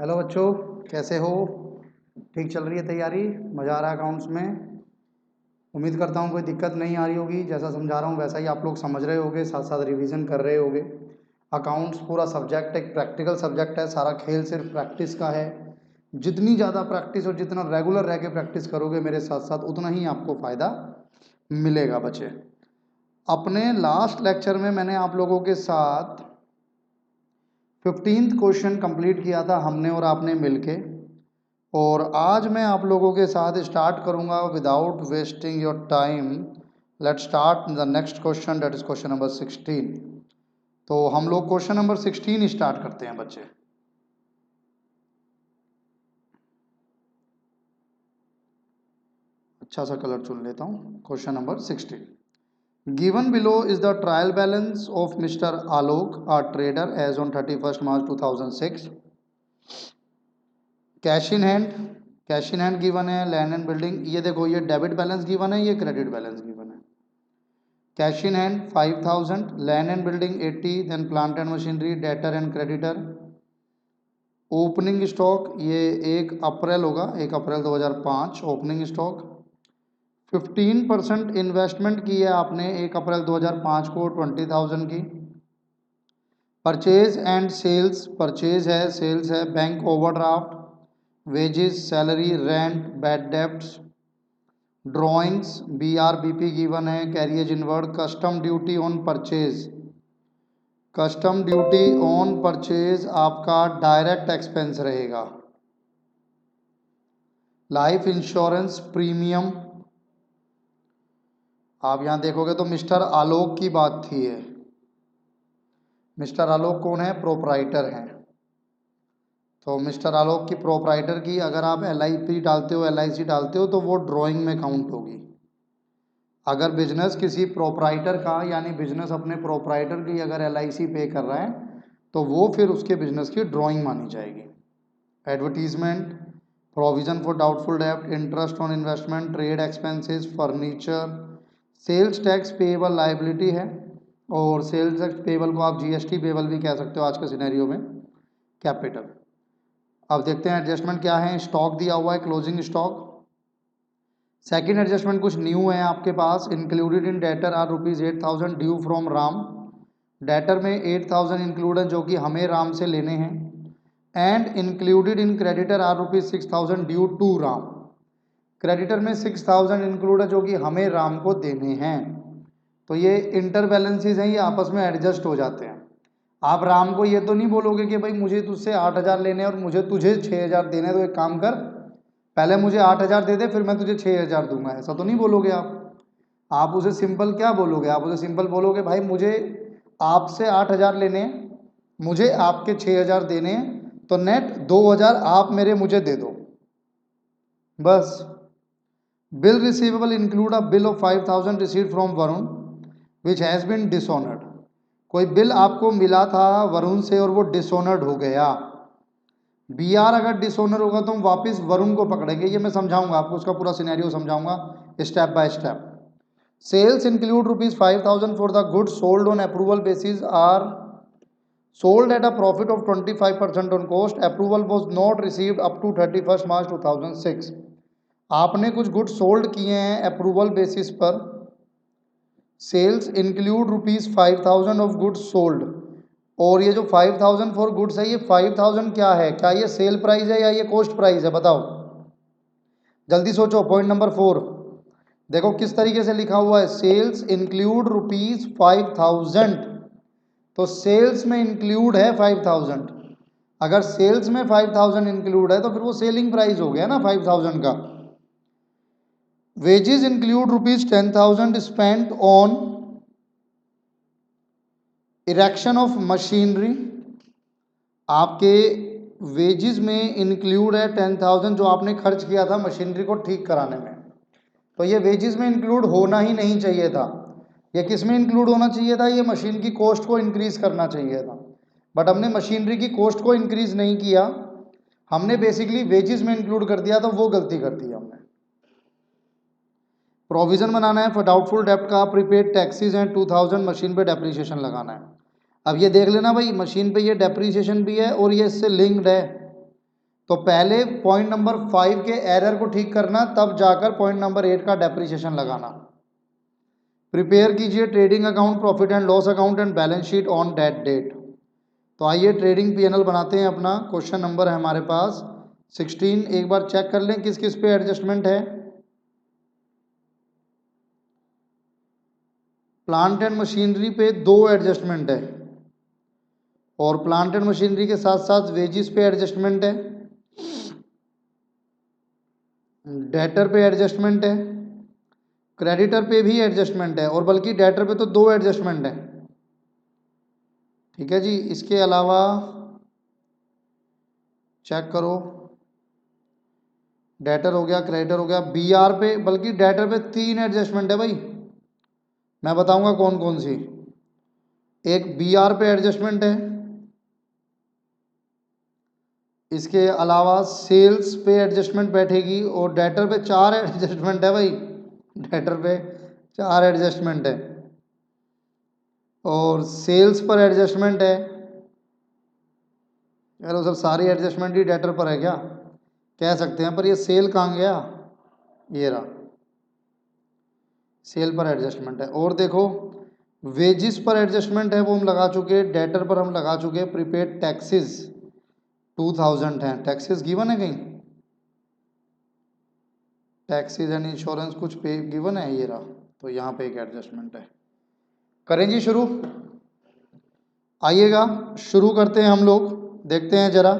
Hello बच्चों, कैसे हो? ठीक चल रही है तैयारी? मज़ा आ रहा है अकाउंट्स में? उम्मीद करता हूँ कोई दिक्कत नहीं आ रही होगी। जैसा समझा रहा हूँ वैसा ही आप लोग समझ रहे होगे, साथ साथ रिवीजन कर रहे होगे। अकाउंट्स पूरा सब्जेक्ट एक प्रैक्टिकल सब्जेक्ट है। सारा खेल सिर्फ प्रैक्टिस का है। जितनी ज़्यादा प्रैक्टिस और जितना रेगुलर रह के प्रैक्टिस करोगे मेरे साथ साथ, उतना ही आपको फ़ायदा मिलेगा बच्चे। अपने लास्ट लेक्चर में मैंने आप लोगों के साथ 15th क्वेश्चन कंप्लीट किया था, हमने और आपने मिलके। और आज मैं आप लोगों के साथ स्टार्ट करूंगा without wasting your time. Let start the next question, that is question number 16। तो हम लोग क्वेश्चन नंबर 16 स्टार्ट करते हैं बच्चे। अच्छा सा कलर चुन लेता हूँ। Question number 16, given below is the trial balance of mister Alok a trader as on 31st March 2006। Cash in hand, cash in hand given है। लैंड एंड बिल्डिंग, ये देखो, ये डेबिट बैलेंस गिवन है, ये क्रेडिट बैलेंस गिवन है। Cash in hand 5000, land and building 80, then plant and machinery, debtor and creditor. Opening stock ये 1 अप्रैल होगा, 1 अप्रैल 2005 opening stock. 15% investment की है आपने 1 अप्रैल 2005 को 20,000 की। परचेज एंड सेल्स, परचेज है, सेल्स है। Bank overdraft, wages, salary, rent, bad debts. Drawings BRBP given है, carriage inward. Custom duty on purchase, custom duty on purchase आपका डायरेक्ट एक्सपेंस रहेगा। लाइफ इंश्योरेंस प्रीमियम, आप यहां देखोगे तो मिस्टर आलोक की बात थी है। मिस्टर आलोक कौन है? प्रोपराइटर हैं। तो मिस्टर आलोक की प्रोपराइटर की अगर आप LIP डालते हो, LIC डालते हो, तो वो ड्राइंग में काउंट होगी। अगर बिजनेस किसी प्रोपराइटर का, यानी बिजनेस अपने प्रोपराइटर की अगर LIC पे कर रहा है, तो वो फिर उसके बिजनेस की ड्राइंग मानी जाएगी। एडवर्टीजमेंट, प्रोविजन फॉर डाउटफुल डेब्ट, interest on investment, trade expenses, furniture. Sales tax payable liability है, और सेल्स टैक्स पेएबल को आप GST पेएबल भी कह सकते हो आज के सिनेरियो में। कैपिटल। अब देखते हैं एडजस्टमेंट क्या है। स्टॉक दिया हुआ है, क्लोजिंग स्टॉक। सेकंड एडजस्टमेंट कुछ न्यू है आपके पास। Included in debtor are ₹8,000 due from Ram. Debtor में 8,000 इंक्लूड है जो कि हमें राम से लेने हैं। And included in creditor are ₹6,000 due to Ram. Creditor में 6,000 इंक्लूड है जो कि हमें राम को देने हैं। तो ये इंटर बैलेंसेज हैं, ये आपस में एडजस्ट हो जाते हैं। आप राम को ये तो नहीं बोलोगे कि भाई मुझे तुझसे 8,000 लेने और मुझे तुझे 6,000 देने, तो एक काम कर, पहले मुझे 8,000 दे दे, फिर मैं तुझे 6,000 दूंगा। ऐसा तो नहीं बोलोगे आप उसे सिंपल क्या बोलोगे? आप उसे सिंपल बोलोगे, भाई मुझे आपसे 8,000 लेने हैं, मुझे आपके 6,000 देने हैं, तो नेट 2,000 आप मेरे मुझे दे दो, बस। Bill receivable include a bill of 5,000 received from Varun which has been dishonoured. कोई बिल आपको मिला था वरुण से और वो डिसऑनर्ड हो गया। BR अगर डिसऑनर होगा तो हम वापस वरुण को पकड़ेंगे। ये मैं समझाऊंगा आपको, उसका पूरा सिनेरियो समझाऊंगा step by step. Sales include ₹5,000 for the goods sold on approval basis are sold at a profit of 25% on cost. Approval was not received up to 31st March 2006. आपने कुछ गुड्स सोल्ड किए हैं approval basis पर। Sales include ₹5,000 of goods sold, और ये जो 5,000 for goods है, ये 5,000 क्या है? क्या ये सेल प्राइस है या ये कॉस्ट प्राइस है? बताओ, जल्दी सोचो। पॉइंट नंबर 4 देखो किस तरीके से लिखा हुआ है। सेल्स इंक्लूड ₹5,000, तो सेल्स में इंक्लूड है 5,000। अगर सेल्स में 5,000 इंक्लूड है तो फिर वो सेलिंग प्राइस हो गया ना 5,000 का। Wages include ₹10,000 spent on erection of machinery. आपके वेजेस में इंक्लूड है 10,000 जो आपने खर्च किया था मशीनरी को ठीक कराने में। तो ये वेजेस में इंक्लूड होना ही नहीं चाहिए था। ये किस में इंक्लूड होना चाहिए था? ये मशीन की कॉस्ट को इंक्रीज करना चाहिए था, बट हमने मशीनरी की कॉस्ट को इंक्रीज नहीं किया, हमने बेसिकली वेजेस में इंक्लूड कर दिया, तो वो गलती कर दी हमने। प्रोविजन बनाना है फॉर डाउटफुल डेब्ट का, प्रीपेड टैक्सेस हैं 2,000, मशीन पे डेप्रीशिएशन लगाना है। अब ये देख लेना भाई, मशीन पे ये डेप्रीशिएशन भी है और ये इससे लिंक्ड है। तो पहले पॉइंट नंबर 5 के एरर को ठीक करना, तब जाकर पॉइंट नंबर 8 का डेप्रिसिएशन लगाना। प्रिपेयर कीजिए trading account, profit and loss account and balance sheet on that date. तो आइए ट्रेडिंग पीएनएल बनाते हैं अपना। क्वेश्चन नंबर है हमारे पास 16। एक बार चेक कर लें किस किस पे एडजस्टमेंट है। प्लांट एंड मशीनरी पे 2 एडजस्टमेंट है, और प्लांट एंड मशीनरी के साथ साथ वेजिस पे एडजस्टमेंट है, डेटर पे एडजस्टमेंट है, क्रेडिटर पे भी एडजस्टमेंट है, और बल्कि डेटर पे तो 2 एडजस्टमेंट है। ठीक है जी। इसके अलावा चेक करो, डेटर हो गया, क्रेडिटर हो गया, बीआर पे, बल्कि डेटर पे 3 एडजस्टमेंट है भाई। मैं बताऊंगा कौन कौन सी। एक बीआर पे एडजस्टमेंट है, इसके अलावा सेल्स पे एडजस्टमेंट बैठेगी, और डेटर पे 4 एडजस्टमेंट है भाई। डेटर पे 4 एडजस्टमेंट है, और सेल्स पर एडजस्टमेंट है। यार वो सब सारी एडजस्टमेंट ही डेटर पर है क्या, कह सकते हैं, पर ये सेल कहाँ गया, ये रहा, सेल पर एडजस्टमेंट है। और देखो वेजिस पर एडजस्टमेंट है, वो हम लगा चुके, डेटर पर हम लगा चुके। प्रीपेड टैक्सेस 2000 है, टैक्सेस गिवन है कहीं, टैक्सेस एंड इंश्योरेंस कुछ पे गिवन है, ये रहा। तो यहाँ पे एक एडजस्टमेंट है। करें जी शुरू। आइएगा शुरू करते हैं हम लोग, देखते हैं जरा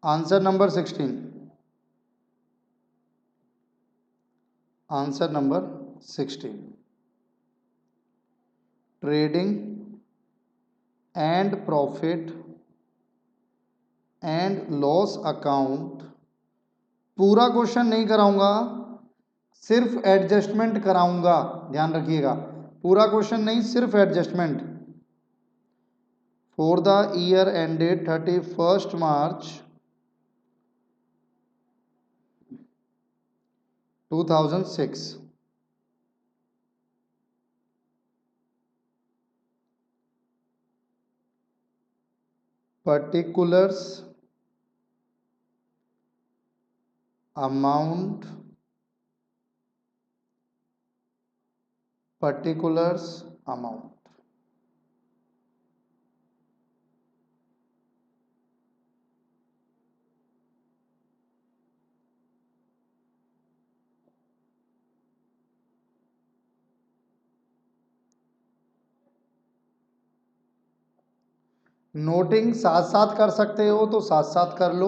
answer number 16। Answer number 16, trading and profit and loss account. पूरा क्वेश्चन नहीं कराऊंगा, सिर्फ एडजस्टमेंट कराऊंगा, ध्यान रखिएगा। पूरा क्वेश्चन नहीं, सिर्फ adjustment. For the year ended 31 March 2006, particulars amount, particulars amount। Noting साथ साथ कर सकते हो तो साथ साथ कर लो,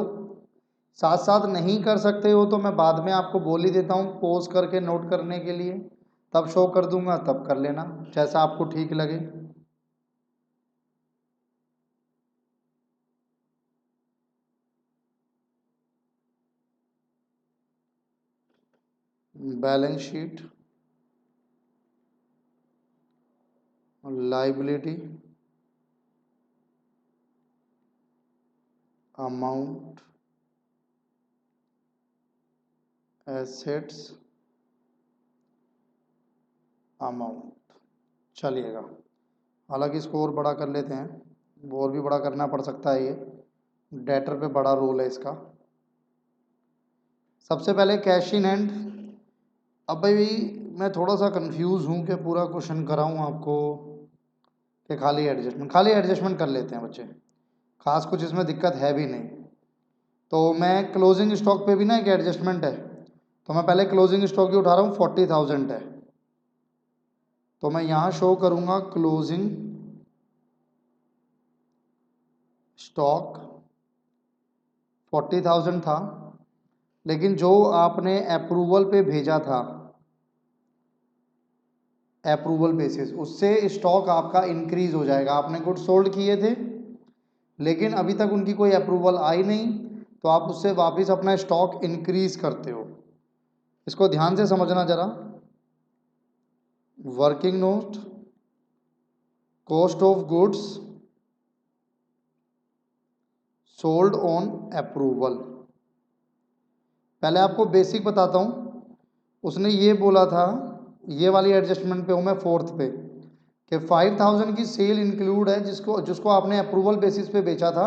साथ साथ नहीं कर सकते हो तो मैं बाद में आपको बोल ही देता हूँ पॉज करके नोट करने के लिए, तब शो कर दूंगा, तब कर लेना जैसा आपको ठीक लगे। Balance sheet, liability, amount, assets, amount. चलिएगा, हालांकि इसको और बड़ा कर लेते हैं, वो और भी बड़ा करना पड़ सकता है, ये डेटर पे बड़ा रोल है इसका। सबसे पहले कैश इन हैंड। अब भाई मैं थोड़ा सा कंफ्यूज हूँ कि पूरा क्वेश्चन कराऊँ आपको कि खाली एडजस्टमेंट, खाली एडजस्टमेंट कर लेते हैं बच्चे, खास कुछ इसमें दिक्कत है भी नहीं। तो मैं क्लोजिंग स्टॉक पे भी ना एक एडजस्टमेंट है, तो मैं पहले क्लोजिंग स्टॉक ही उठा रहा हूँ, 40,000 है। तो मैं यहाँ शो करूँगा क्लोजिंग स्टॉक 40,000 था, लेकिन जो आपने अप्रूवल पे भेजा था, अप्रूवल बेसिस, उससे स्टॉक आपका इंक्रीज हो जाएगा। आपने गुड सोल्ड किए थे, लेकिन अभी तक उनकी कोई अप्रूवल आई नहीं, तो आप उससे वापस अपना स्टॉक इंक्रीज करते हो। इसको ध्यान से समझना जरा। Working note, cost of goods sold on approval. पहले आपको बेसिक बताता हूँ। उसने ये बोला था, ये वाली एडजस्टमेंट पे हूँ मैं, फोर्थ पे, कि 5000 की सेल इंक्लूड है जिसको जिसको आपने अप्रूवल बेसिस पे बेचा था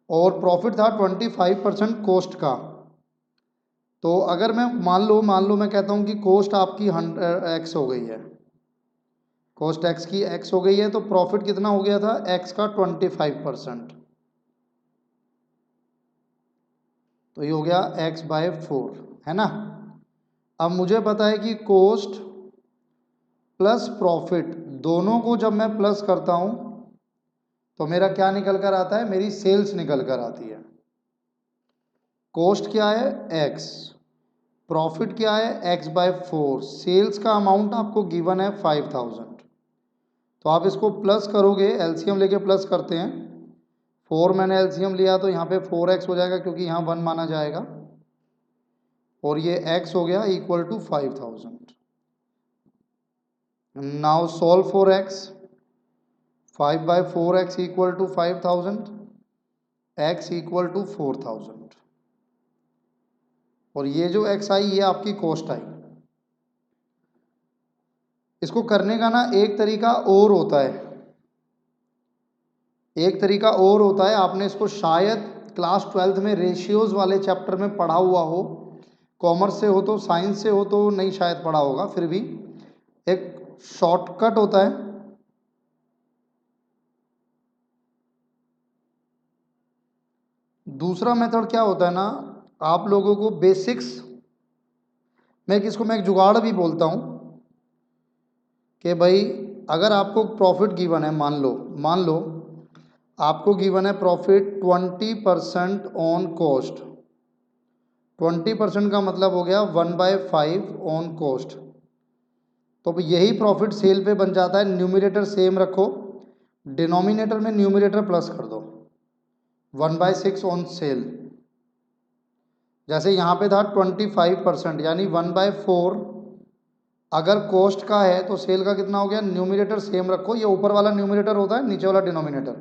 और प्रॉफिट था 25% कॉस्ट का। तो अगर मैं मान लो मैं कहता हूँ कि कॉस्ट आपकी 100x हो गई है, कॉस्ट x की x हो गई है, तो प्रॉफिट कितना हो गया था x का 25%, तो ये हो गया x/4 है ना। अब मुझे पता है कि कॉस्ट प्लस प्रॉफिट दोनों को जब मैं प्लस करता हूं तो मेरा क्या निकल कर आता है, मेरी सेल्स निकल कर आती है। कॉस्ट क्या है x, प्रॉफिट क्या है x/4, सेल्स का अमाउंट आपको गिवन है 5000। तो आप इसको प्लस करोगे, एलसीएम लेके प्लस करते हैं। 4 मैंने एलसीएम लिया तो यहाँ पे 4x हो जाएगा क्योंकि यहाँ 1 माना जाएगा, और ये x हो गया equal to 5000। Now solve for x, 5/4x equal to 5000, x equal to 4000, और ये जो x आई ये आपकी कॉस्ट आई। इसको करने का ना एक तरीका और होता है, एक तरीका और होता है, आपने इसको शायद क्लास 12th में रेशियोज वाले चैप्टर में पढ़ा हुआ हो, कॉमर्स से हो तो, साइंस से हो तो नहीं शायद पढ़ा होगा, फिर भी एक शॉर्टकट होता है। दूसरा मेथड क्या होता है ना, आप लोगों को बेसिक्स मैं एक जुगाड़ भी बोलता हूँ कि भाई अगर आपको प्रॉफिट गिवन है, मान लो आपको गिवन है प्रॉफिट 20% ऑन कॉस्ट, 20% का मतलब हो गया 1/5 ऑन कॉस्ट। तो यही प्रॉफिट सेल पे बन जाता है। न्यूमरेटर सेम रखो, डिनोमिनेटर में न्यूमरेटर प्लस कर दो, 1/6 ऑन सेल। जैसे यहाँ पे था 25% यानी 1/4 अगर कॉस्ट का है तो सेल का कितना हो गया, न्यूमरेटर सेम रखो, ये ऊपर वाला न्यूमरेटर होता है, नीचे वाला डिनोमिनेटर।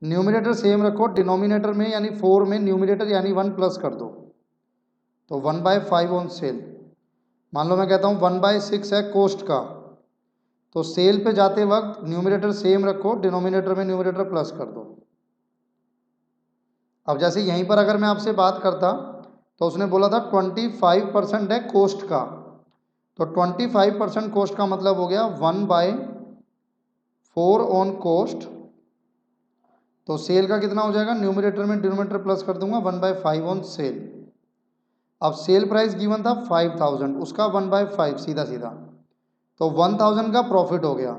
न्यूमरेटर सेम रखो, डिनोमिनेटर में यानी 4 में न्यूमरेटर यानी 1 प्लस कर दो, तो 1/5 ऑन सेल। मान लो मैं कहता हूँ 1/6 है कॉस्ट का, तो सेल पे जाते वक्त न्यूमरेटर सेम रखो, डिनोमिनेटर में न्यूमरेटर प्लस कर दो। अब जैसे यहीं पर अगर मैं आपसे बात करता तो उसने बोला था 25% है कॉस्ट का, तो 25% कॉस्ट का मतलब हो गया 1/4 ऑन कॉस्ट, तो सेल का कितना हो जाएगा, न्यूमरेटर में डिनोमिनेटर प्लस कर दूंगा 1/5 ऑन सेल। अब सेल प्राइस गिवन था 5000, उसका 1/5 सीधा सीधा, तो 1000 का प्रॉफिट हो गया।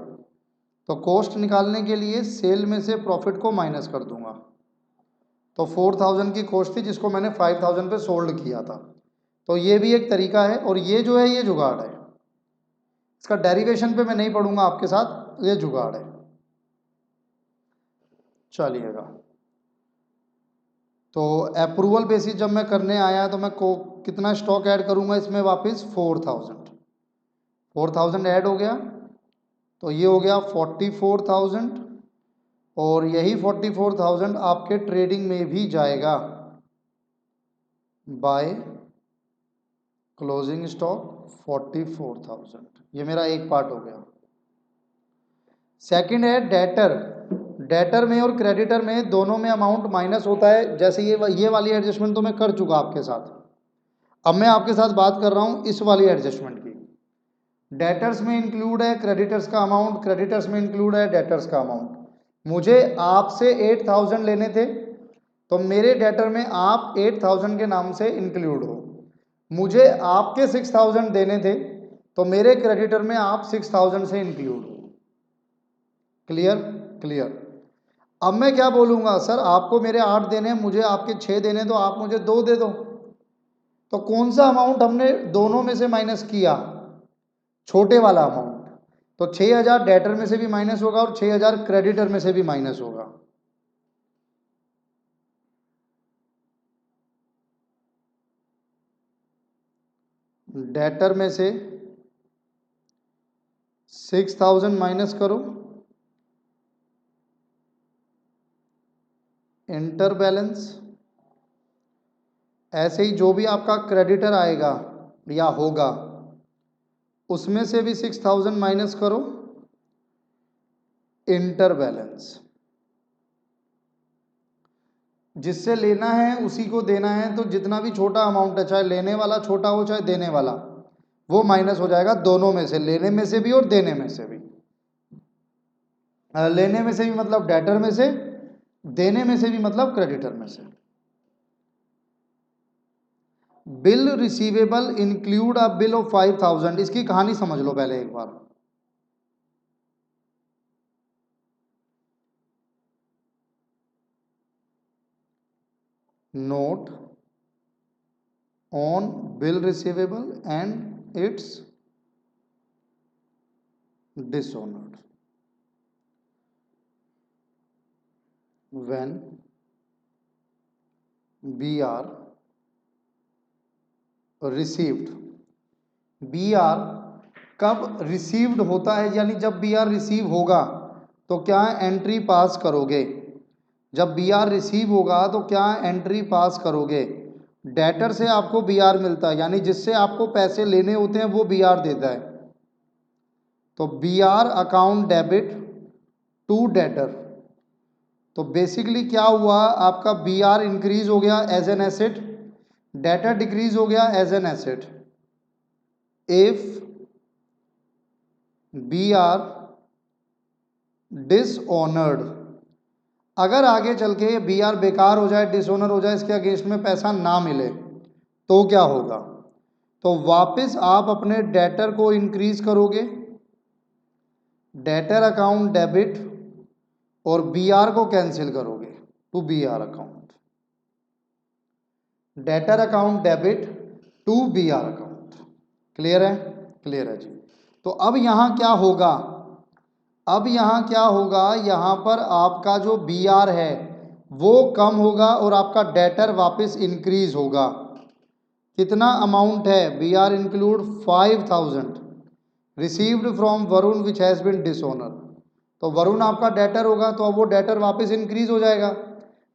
तो कॉस्ट निकालने के लिए सेल में से प्रॉफिट को माइनस कर दूंगा, तो 4000 की कॉस्ट थी जिसको मैंने 5000 पे सोल्ड किया था। तो ये भी एक तरीका है, और ये जो है ये जुगाड़ है, इसका डेरिवेशन पे मैं नहीं पढ़ूंगा आपके साथ, ये जुगाड़ है। चलिएगा, तो अप्रूवल बेसिस जब मैं करने आया तो मैं को कितना स्टॉक ऐड करूंगा इसमें, वापस 4000 ऐड हो गया, तो ये हो गया 44,000, और यही 44,000 आपके ट्रेडिंग में भी जाएगा बाय क्लोजिंग स्टॉक 44,000। ये मेरा एक पार्ट हो गया। सेकंड है डेटर, डेटर में और क्रेडिटर में दोनों में अमाउंट माइनस होता है। जैसे ये वाली एडजस्टमेंट तो मैं कर चुका आपके साथ, अब मैं आपके साथ बात कर रहा हूँ इस वाली एडजस्टमेंट की। डेटर्स में इंक्लूड है क्रेडिटर्स का अमाउंट, क्रेडिटर्स में इंक्लूड है डेटर्स का अमाउंट। मुझे आपसे 8000 लेने थे, तो मेरे डेटर में आप 8000 के नाम से इंक्लूड हो। मुझे आपके 6000 देने थे, तो मेरे क्रेडिटर में आप 6000 से इंक्लूड हो। Clear clear. अब मैं क्या बोलूँगा, सर आपको मेरे 8 देने हैं, मुझे आपके 6 देने, तो आप मुझे 2 दे दो। तो कौन सा अमाउंट हमने दोनों में से माइनस किया, छोटे वाला अमाउंट। तो 6000 डेटर में से भी माइनस होगा और 6000 क्रेडिटर में से भी माइनस होगा। डेटर में से 6000 माइनस करो, इंटर बैलेंस, ऐसे ही जो भी आपका क्रेडिटर आएगा या होगा उसमें से भी 6000 माइनस करो, इंटर बैलेंस। जिससे लेना है उसी को देना है, तो जितना भी छोटा अमाउंट है, चाहे लेने वाला छोटा हो चाहे देने वाला, वो माइनस हो जाएगा दोनों में से, लेने में से भी और देने में से भी। लेने में से भी मतलब डेटर में से, देने में से भी मतलब क्रेडिटर में से। Bill receivable include a bill of 5000। इसकी कहानी समझ लो पहले एक बार। Note on bill receivable and its dishonoured when BR received। BR कब रिसीव्ड होता है, यानी जब BR रिसीव होगा तो क्या एंट्री पास करोगे? जब BR रिसीव होगा तो क्या एंट्री पास करोगे? डेटर से आपको BR मिलता है, यानी जिससे आपको पैसे लेने होते हैं वो BR देता है, तो BR account debit to debtor. तो बेसिकली क्या हुआ, आपका BR इंक्रीज हो गया as an asset, debtor decrease हो गया as an asset. If BR dishonoured, अगर आगे चल के BR बेकार हो जाए, डिसऑनर हो जाए, इसके अगेंस्ट में पैसा ना मिले, तो क्या होगा? तो वापस आप अपने डेटर को इंक्रीज करोगे, डेटर अकाउंट डेबिट, और BR को कैंसिल करोगे to BR account. Debtor account debit to BR account. Clear है? क्लियर है जी। तो अब यहां क्या होगा, अब यहां क्या होगा, यहां पर आपका जो BR है वो कम होगा और आपका डेटर वापस इंक्रीज होगा। कितना अमाउंट है? BR include 5000 received from Varun which has been dishonour. तो वरुण आपका डेटर होगा, तो अब वो डेटर वापस इंक्रीज हो जाएगा,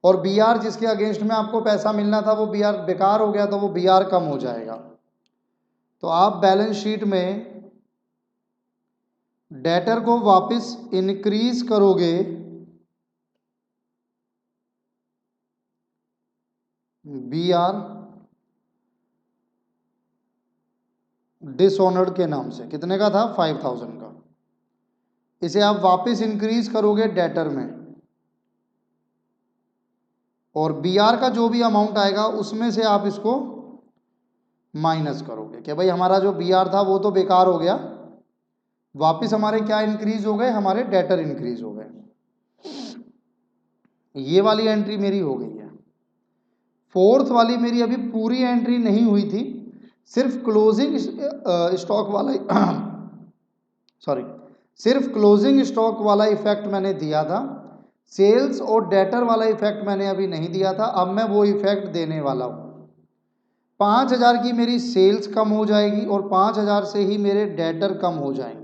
और BR जिसके अगेंस्ट में आपको पैसा मिलना था वो BR बेकार हो गया, तो वो BR कम हो जाएगा। तो आप बैलेंस शीट में डेटर को वापस इंक्रीज करोगे BR डिसऑनर्ड के नाम से। कितने का था? 5000 का। इसे आप वापस इंक्रीज करोगे डेटर में, और BR का जो भी अमाउंट आएगा उसमें से आप इसको माइनस करोगे कि भाई हमारा जो BR था वो तो बेकार हो गया, वापस हमारे क्या इंक्रीज हो गए? हमारे डेटर इंक्रीज हो गए। ये वाली एंट्री मेरी हो गई है। फोर्थ वाली मेरी अभी पूरी एंट्री नहीं हुई थी, सिर्फ क्लोजिंग स्टॉक वाला सॉरी, सिर्फ क्लोजिंग स्टॉक वाला इफेक्ट मैंने दिया था, सेल्स और डेटर वाला इफेक्ट मैंने अभी नहीं दिया था। अब मैं वो इफेक्ट देने वाला हूँ। 5000 की मेरी सेल्स कम हो जाएगी और 5000 से ही मेरे डेटर कम हो जाएंगे।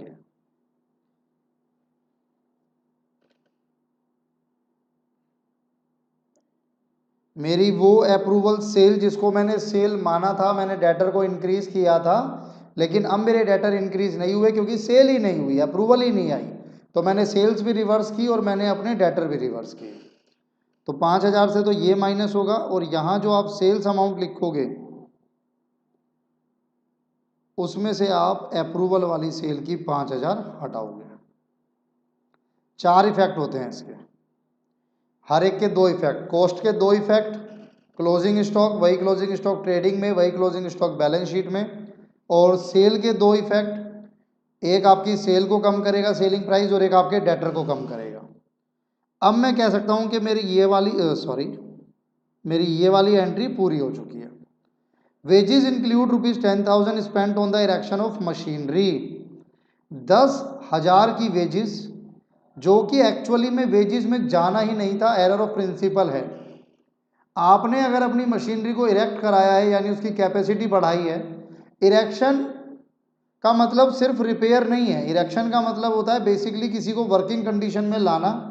मेरी वो अप्रूवल सेल जिसको मैंने सेल माना था, मैंने डेटर को इंक्रीज किया था, लेकिन अब मेरे डेटर इंक्रीज नहीं हुए क्योंकि सेल ही नहीं हुई, अप्रूवल ही नहीं आई। तो मैंने सेल्स भी रिवर्स की और मैंने अपने डेटर भी रिवर्स किए। तो 5000 से तो ये माइनस होगा, और यहाँ जो आप सेल्स अमाउंट लिखोगे उसमें से आप अप्रूवल वाली सेल की 5000 हटाओगे। 4 इफेक्ट होते हैं इसके, हर एक के 2 इफेक्ट, कॉस्ट के 2 इफेक्ट, क्लोजिंग स्टॉक, वही क्लोजिंग स्टॉक ट्रेडिंग में, वही क्लोजिंग स्टॉक बैलेंस शीट में, और सेल के 2 इफेक्ट, एक आपकी सेल को कम करेगा सेलिंग प्राइस, और एक आपके डेटर को कम करेगा। अब मैं कह सकता हूं कि मेरी ये वाली एंट्री पूरी हो चुकी है। Wages include ₹10,000 spent on the erection of machinery. 10,000 की वेजेस, जो कि एक्चुअली में वेजेस में जाना ही नहीं था, एरर ऑफ प्रिंसिपल है। आपने अगर अपनी मशीनरी को इरेक्ट कराया है, यानी उसकी कैपेसिटी बढ़ाई है, इरेक्शन का मतलब सिर्फ रिपेयर नहीं है, इरेक्शन का मतलब होता है बेसिकली किसी को वर्किंग कंडीशन में लाना,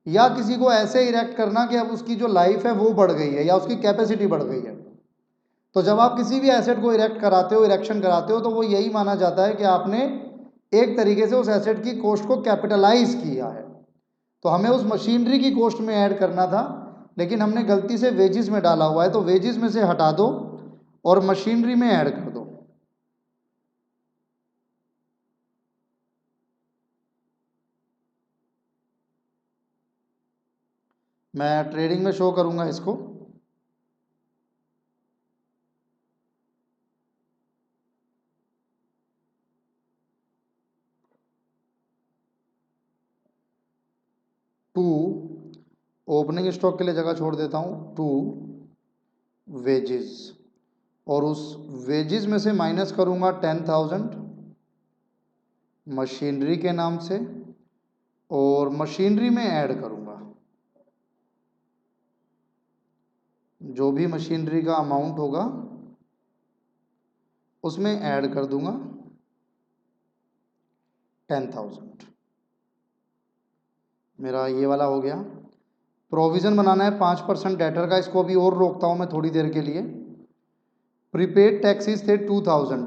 या किसी को ऐसे इरेक्ट करना कि अब उसकी जो लाइफ है वो बढ़ गई है या उसकी कैपेसिटी बढ़ गई है। तो जब आप किसी भी एसेट को इरेक्ट कराते हो, इरेक्शन कराते हो, तो वो यही माना जाता है कि आपने एक तरीके से उस एसेट की कॉस्ट को कैपिटलाइज किया है। तो हमें उस मशीनरी की कॉस्ट में ऐड करना था, लेकिन हमने गलती से वेजेस में डाला हुआ है, तो वेजेस में से हटा दो और मशीनरी में ऐड कर दो। मैं ट्रेडिंग में शो करूंगा इसको। टू, ओपनिंग स्टॉक के लिए जगह छोड़ देता हूं, टू वेजेस, और उस वेजेस में से माइनस करूंगा 10,000 मशीनरी के नाम से, और मशीनरी में ऐड करूंगा जो भी मशीनरी का अमाउंट होगा उसमें ऐड कर दूंगा 10,000। मेरा ये वाला हो गया। प्रोविज़न बनाना है 5% डेटर का, इसको अभी और रोकता हूँ मैं थोड़ी देर के लिए। प्रीपेड टैक्सीज थे 2,000,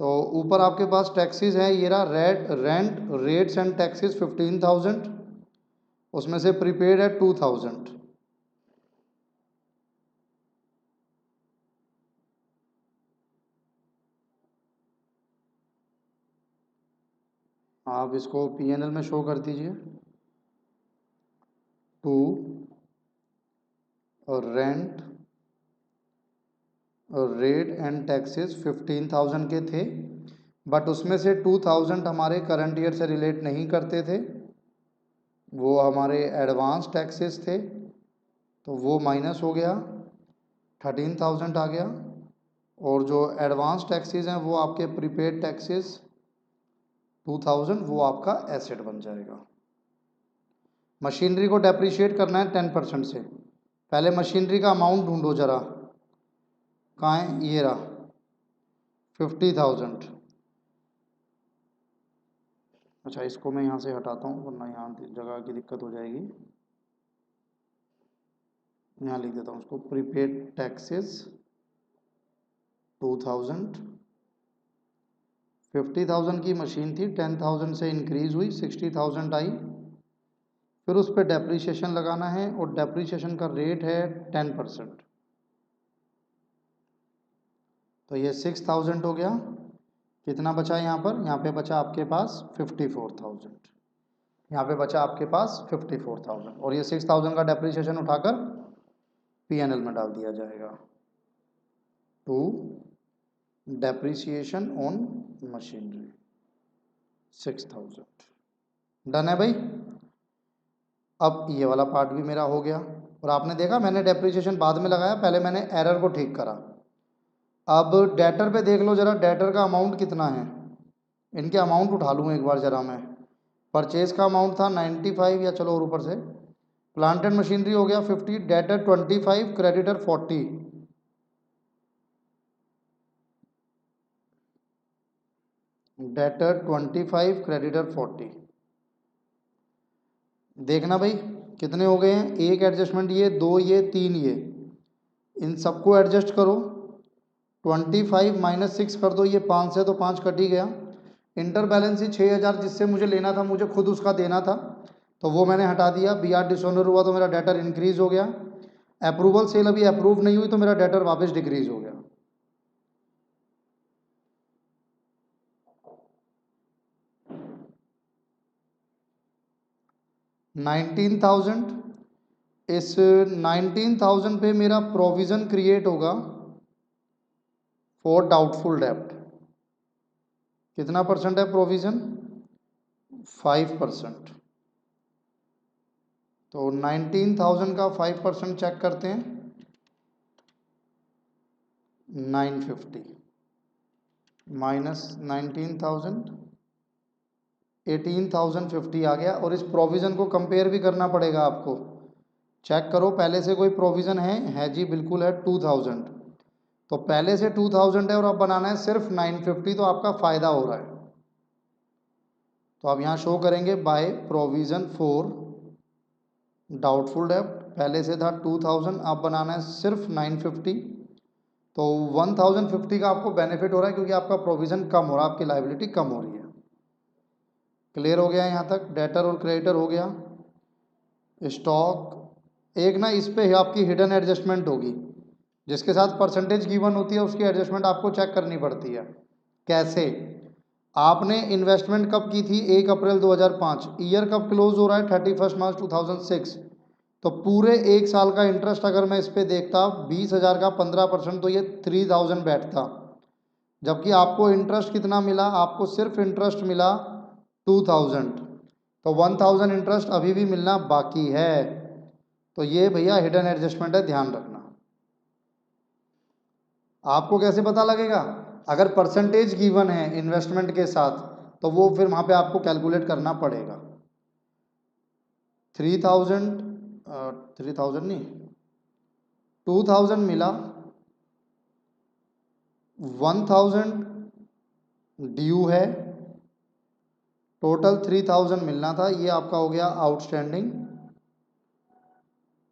तो ऊपर आपके पास टैक्सीज हैं, ये रहा रेंट रेट्स एंड टैक्सीज 15,000, उसमें से प्रीपेड है 2,000। आप इसको पीएनएल में शो कर दीजिए। To rent rate and taxes 15,000 के थे, बट उसमें से 2,000 हमारे करंट ईयर से रिलेट नहीं करते थे, वो हमारे एडवांस टैक्सेस थे, तो वो माइनस हो गया, 13,000 आ गया। और जो एडवांस टैक्सेस हैं वो आपके प्रीपेड टैक्सेस 2,000, वो आपका एसेट बन जाएगा। मशीनरी को डेप्रिशिएट करना है 10% से। पहले मशीनरी का अमाउंट ढूंढो जरा, कहाँ है, ये रहा 50,000। अच्छा, इसको मैं यहाँ से हटाता हूँ वरना यहाँ जगह की दिक्कत हो जाएगी। यहाँ लिख देता हूँ उसको, प्रीपेड टैक्सेस 2,000, 50,000 की मशीन थी, 10,000 से इंक्रीज हुई, 60,000 आई, फिर उस पर डेप्रीशिएशन लगाना है, और डेप्रीशिएशन का रेट है 10%, तो ये 6,000 हो गया। कितना बचा यहाँ पर, यहाँ पे बचा आपके पास 54,000, यहाँ पे बचा आपके पास 54,000, और ये 6,000 का डेप्रीशिएशन उठाकर पीएनएल में डाल दिया जाएगा। To depreciation on machinery 6,000। Done है भाई। अब ये वाला पार्ट भी मेरा हो गया, और आपने देखा मैंने डेप्रीशिएशन बाद में लगाया, पहले मैंने एरर को ठीक करा। अब डेटर पे देख लो जरा, डेटर का अमाउंट कितना है, इनके अमाउंट उठा लूँ एक बार जरा मैं। परचेज का अमाउंट था 95, या चलो और ऊपर से प्लांट एंड मशीनरी हो गया 50, डेटर 25, क्रेडिटर 40। Debtor 25, creditor 40। देखना भाई कितने हो गए हैं, एक एडजस्टमेंट ये, दो ये, तीन ये, इन सबको एडजस्ट करो। 25 माइनस 6 कर दो, ये 5 से तो 5 कट ही गया। इंटर बैलेंस ही 6,000 जिससे मुझे लेना था, मुझे खुद उसका देना था, तो वो मैंने हटा दिया। बीआर डिसऑनर हुआ तो मेरा डेटर इंक्रीज हो गया। अप्रूवल सेल अभी अप्रूव नहीं हुई तो मेरा डेटर वापस डिक्रीज हो गया। $19,000, इस 19,000 पे मेरा प्रोविज़न क्रिएट होगा फॉर डाउटफुल डेब्ट। कितना परसेंट है प्रोविज़न, 5%। तो 19,000 का 5% चेक करते हैं, 950 माइनस 19,000, 18,050 आ गया। और इस प्रोविज़न को कंपेयर भी करना पड़ेगा आपको, चेक करो पहले से कोई प्रोविज़न है जी, बिल्कुल है 2,000, तो पहले से 2,000 है और अब बनाना है सिर्फ 950, तो आपका फ़ायदा हो रहा है। तो आप यहाँ शो करेंगे बाय प्रोविज़न फॉर डाउटफुल डेब्ट, पहले से था 2,000, अब बनाना है सिर्फ 950, तो 1,050 का आपको बेनिफिट हो रहा है क्योंकि आपका प्रोविज़न कम हो रहा है, आपकी लाइबिलिटी कम हो रही है। क्लियर हो गया यहाँ तक, डेटर और क्रेडिटर हो गया। स्टॉक एक ना, इस पे आपकी हिडन एडजस्टमेंट होगी, जिसके साथ परसेंटेज गिवन होती है उसकी एडजस्टमेंट आपको चेक करनी पड़ती है। कैसे? आपने इन्वेस्टमेंट कब की थी? 1 अप्रैल 2005। ईयर कब क्लोज हो रहा है? 31 मार्च 2006। तो पूरे एक साल का इंटरेस्ट अगर मैं इस पे देखता 20,000 का 15%, तो ये 3,000 बैठता। जबकि आपको इंटरेस्ट कितना मिला? आपको सिर्फ इंटरेस्ट मिला 2,000। तो 1,000 इंटरेस्ट अभी भी मिलना बाकी है। तो ये भैया हिडन एडजस्टमेंट है, ध्यान रखना। आपको कैसे पता लगेगा? अगर परसेंटेज गिवन है इन्वेस्टमेंट के साथ, तो वो फिर वहां पे आपको कैलकुलेट करना पड़ेगा। 3,000 3,000 नहीं, 2,000 मिला, 1,000 ड्यू है, टोटल 3,000 मिलना था। ये आपका हो गया आउटस्टैंडिंग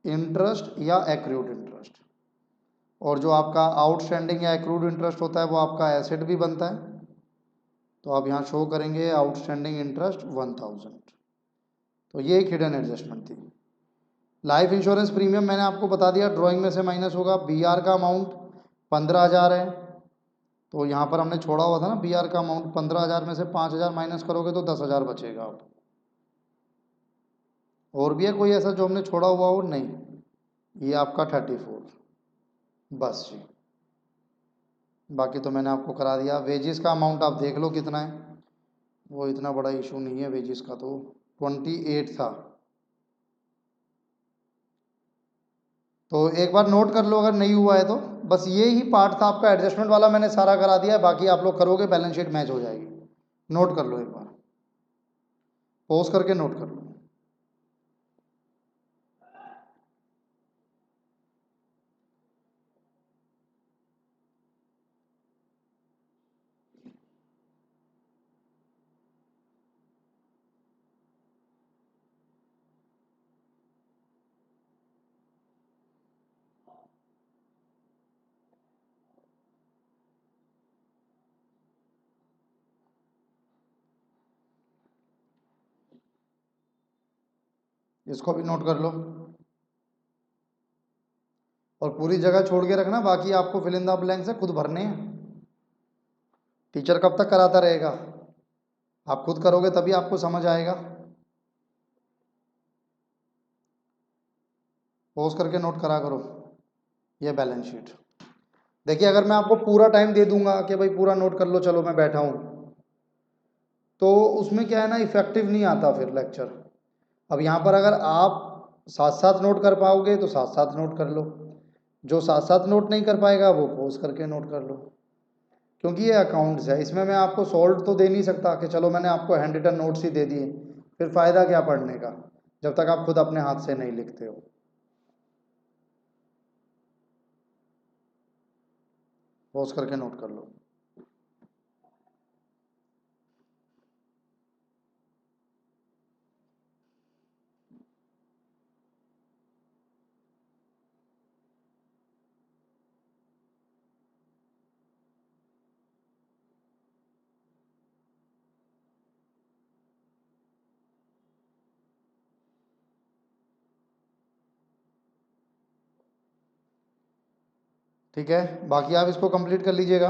इंटरेस्ट या एक्रूड इंटरेस्ट। और जो आपका आउटस्टैंडिंग या एक्रूड इंटरेस्ट होता है वो आपका एसेट भी बनता है। तो आप यहाँ शो करेंगे आउटस्टैंडिंग इंटरेस्ट 1,000। तो ये एक हिडन एडजस्टमेंट थी। लाइफ इंश्योरेंस प्रीमियम मैंने आपको बता दिया, ड्राइंग में से माइनस होगा। बीआर का अमाउंट 15,000 है, तो यहाँ पर हमने छोड़ा हुआ था ना बीआर का अमाउंट। 15,000 में से 5,000 माइनस करोगे तो 10,000 बचेगा आप। और भी है कोई ऐसा जो हमने छोड़ा हुआ हो? नहीं, ये आपका 34। बस जी, बाकी तो मैंने आपको करा दिया। वेजिस का अमाउंट आप देख लो कितना है, वो इतना बड़ा इशू नहीं है वेजिस का, तो 28 था। तो एक बार नोट कर लो अगर नहीं हुआ है तो। बस ये ही पार्ट था आपका एडजस्टमेंट वाला, मैंने सारा करा दिया है। बाकी आप लोग करोगे, बैलेंस शीट मैच हो जाएगी। नोट कर लो एक बार, पॉज करके नोट कर लो। इसको भी नोट कर लो और पूरी जगह छोड़ के रखना, बाकी आपको फिल इन द ब्लैंक्स है खुद भरने हैं। टीचर कब तक कराता रहेगा? आप खुद करोगे तभी आपको समझ आएगा। पॉज करके नोट करा करो ये बैलेंस शीट। देखिए अगर मैं आपको पूरा टाइम दे दूंगा कि भाई पूरा नोट कर लो, चलो मैं बैठा हूं, तो उसमें क्या है ना, इफेक्टिव नहीं आता फिर लेक्चर। अब यहाँ पर अगर आप साथ साथ नोट कर पाओगे तो साथ साथ नोट कर लो, जो साथ साथ नोट नहीं कर पाएगा वो पॉज करके नोट कर लो। क्योंकि ये अकाउंट्स है, इसमें मैं आपको सॉल्व तो दे नहीं सकता कि चलो मैंने आपको हैंड रिटन नोट्स ही दे दिए, फिर फ़ायदा क्या पढ़ने का जब तक आप खुद अपने हाथ से नहीं लिखते हो। पॉज करके नोट कर लो। ठीक है, बाकी आप इसको कंप्लीट कर लीजिएगा।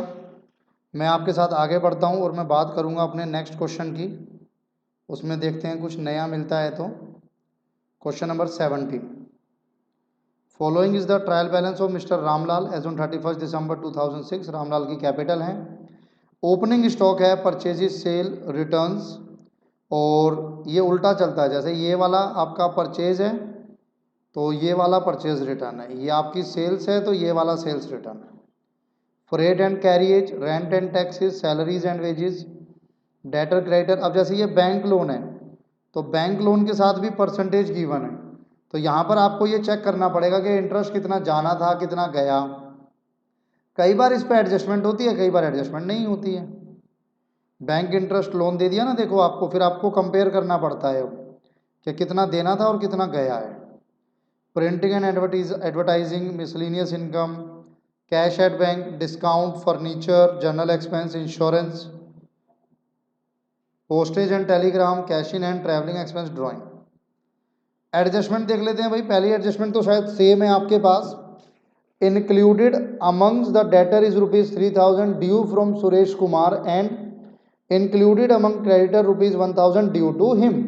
मैं आपके साथ आगे बढ़ता हूँ और मैं बात करूँगा अपने नेक्स्ट क्वेश्चन की। उसमें देखते हैं कुछ नया मिलता है तो। Question number 17, following is the trial balance of mister Ramlal as on 31 December 2006। Ramlal की कैपिटल है, ओपनिंग स्टॉक है, परचेजेस सेल रिटर्न्स, और ये उल्टा चलता है, जैसे ये वाला आपका परचेज है तो ये वाला परचेज रिटर्न है, ये आपकी सेल्स है तो ये वाला सेल्स रिटर्न है। Freight and carriage, rent and taxes, salaries and wages, debtor creditor. अब जैसे ये बैंक लोन है तो बैंक लोन के साथ भी परसेंटेज गिवन है, तो यहाँ पर आपको ये चेक करना पड़ेगा कि इंटरेस्ट कितना जाना था कितना गया। कई बार इस पर एडजस्टमेंट होती है, कई बार एडजस्टमेंट नहीं होती है। बैंक इंटरेस्ट लोन दे दिया ना, देखो आपको फिर आपको कंपेयर करना पड़ता है कि कितना देना था और कितना गया है। Printing and advertising, miscellaneous income, cash at bank, discount, furniture, general expense, insurance, postage and Telegram, cash in and travelling expense, drawing. Adjustment देख लेते हैं भाई। पहली एडजस्टमेंट तो शायद सेम है आपके पास। Included amongst the debtor is ₹3000 due from Suresh Kumar and included among creditor ₹1000 due to him.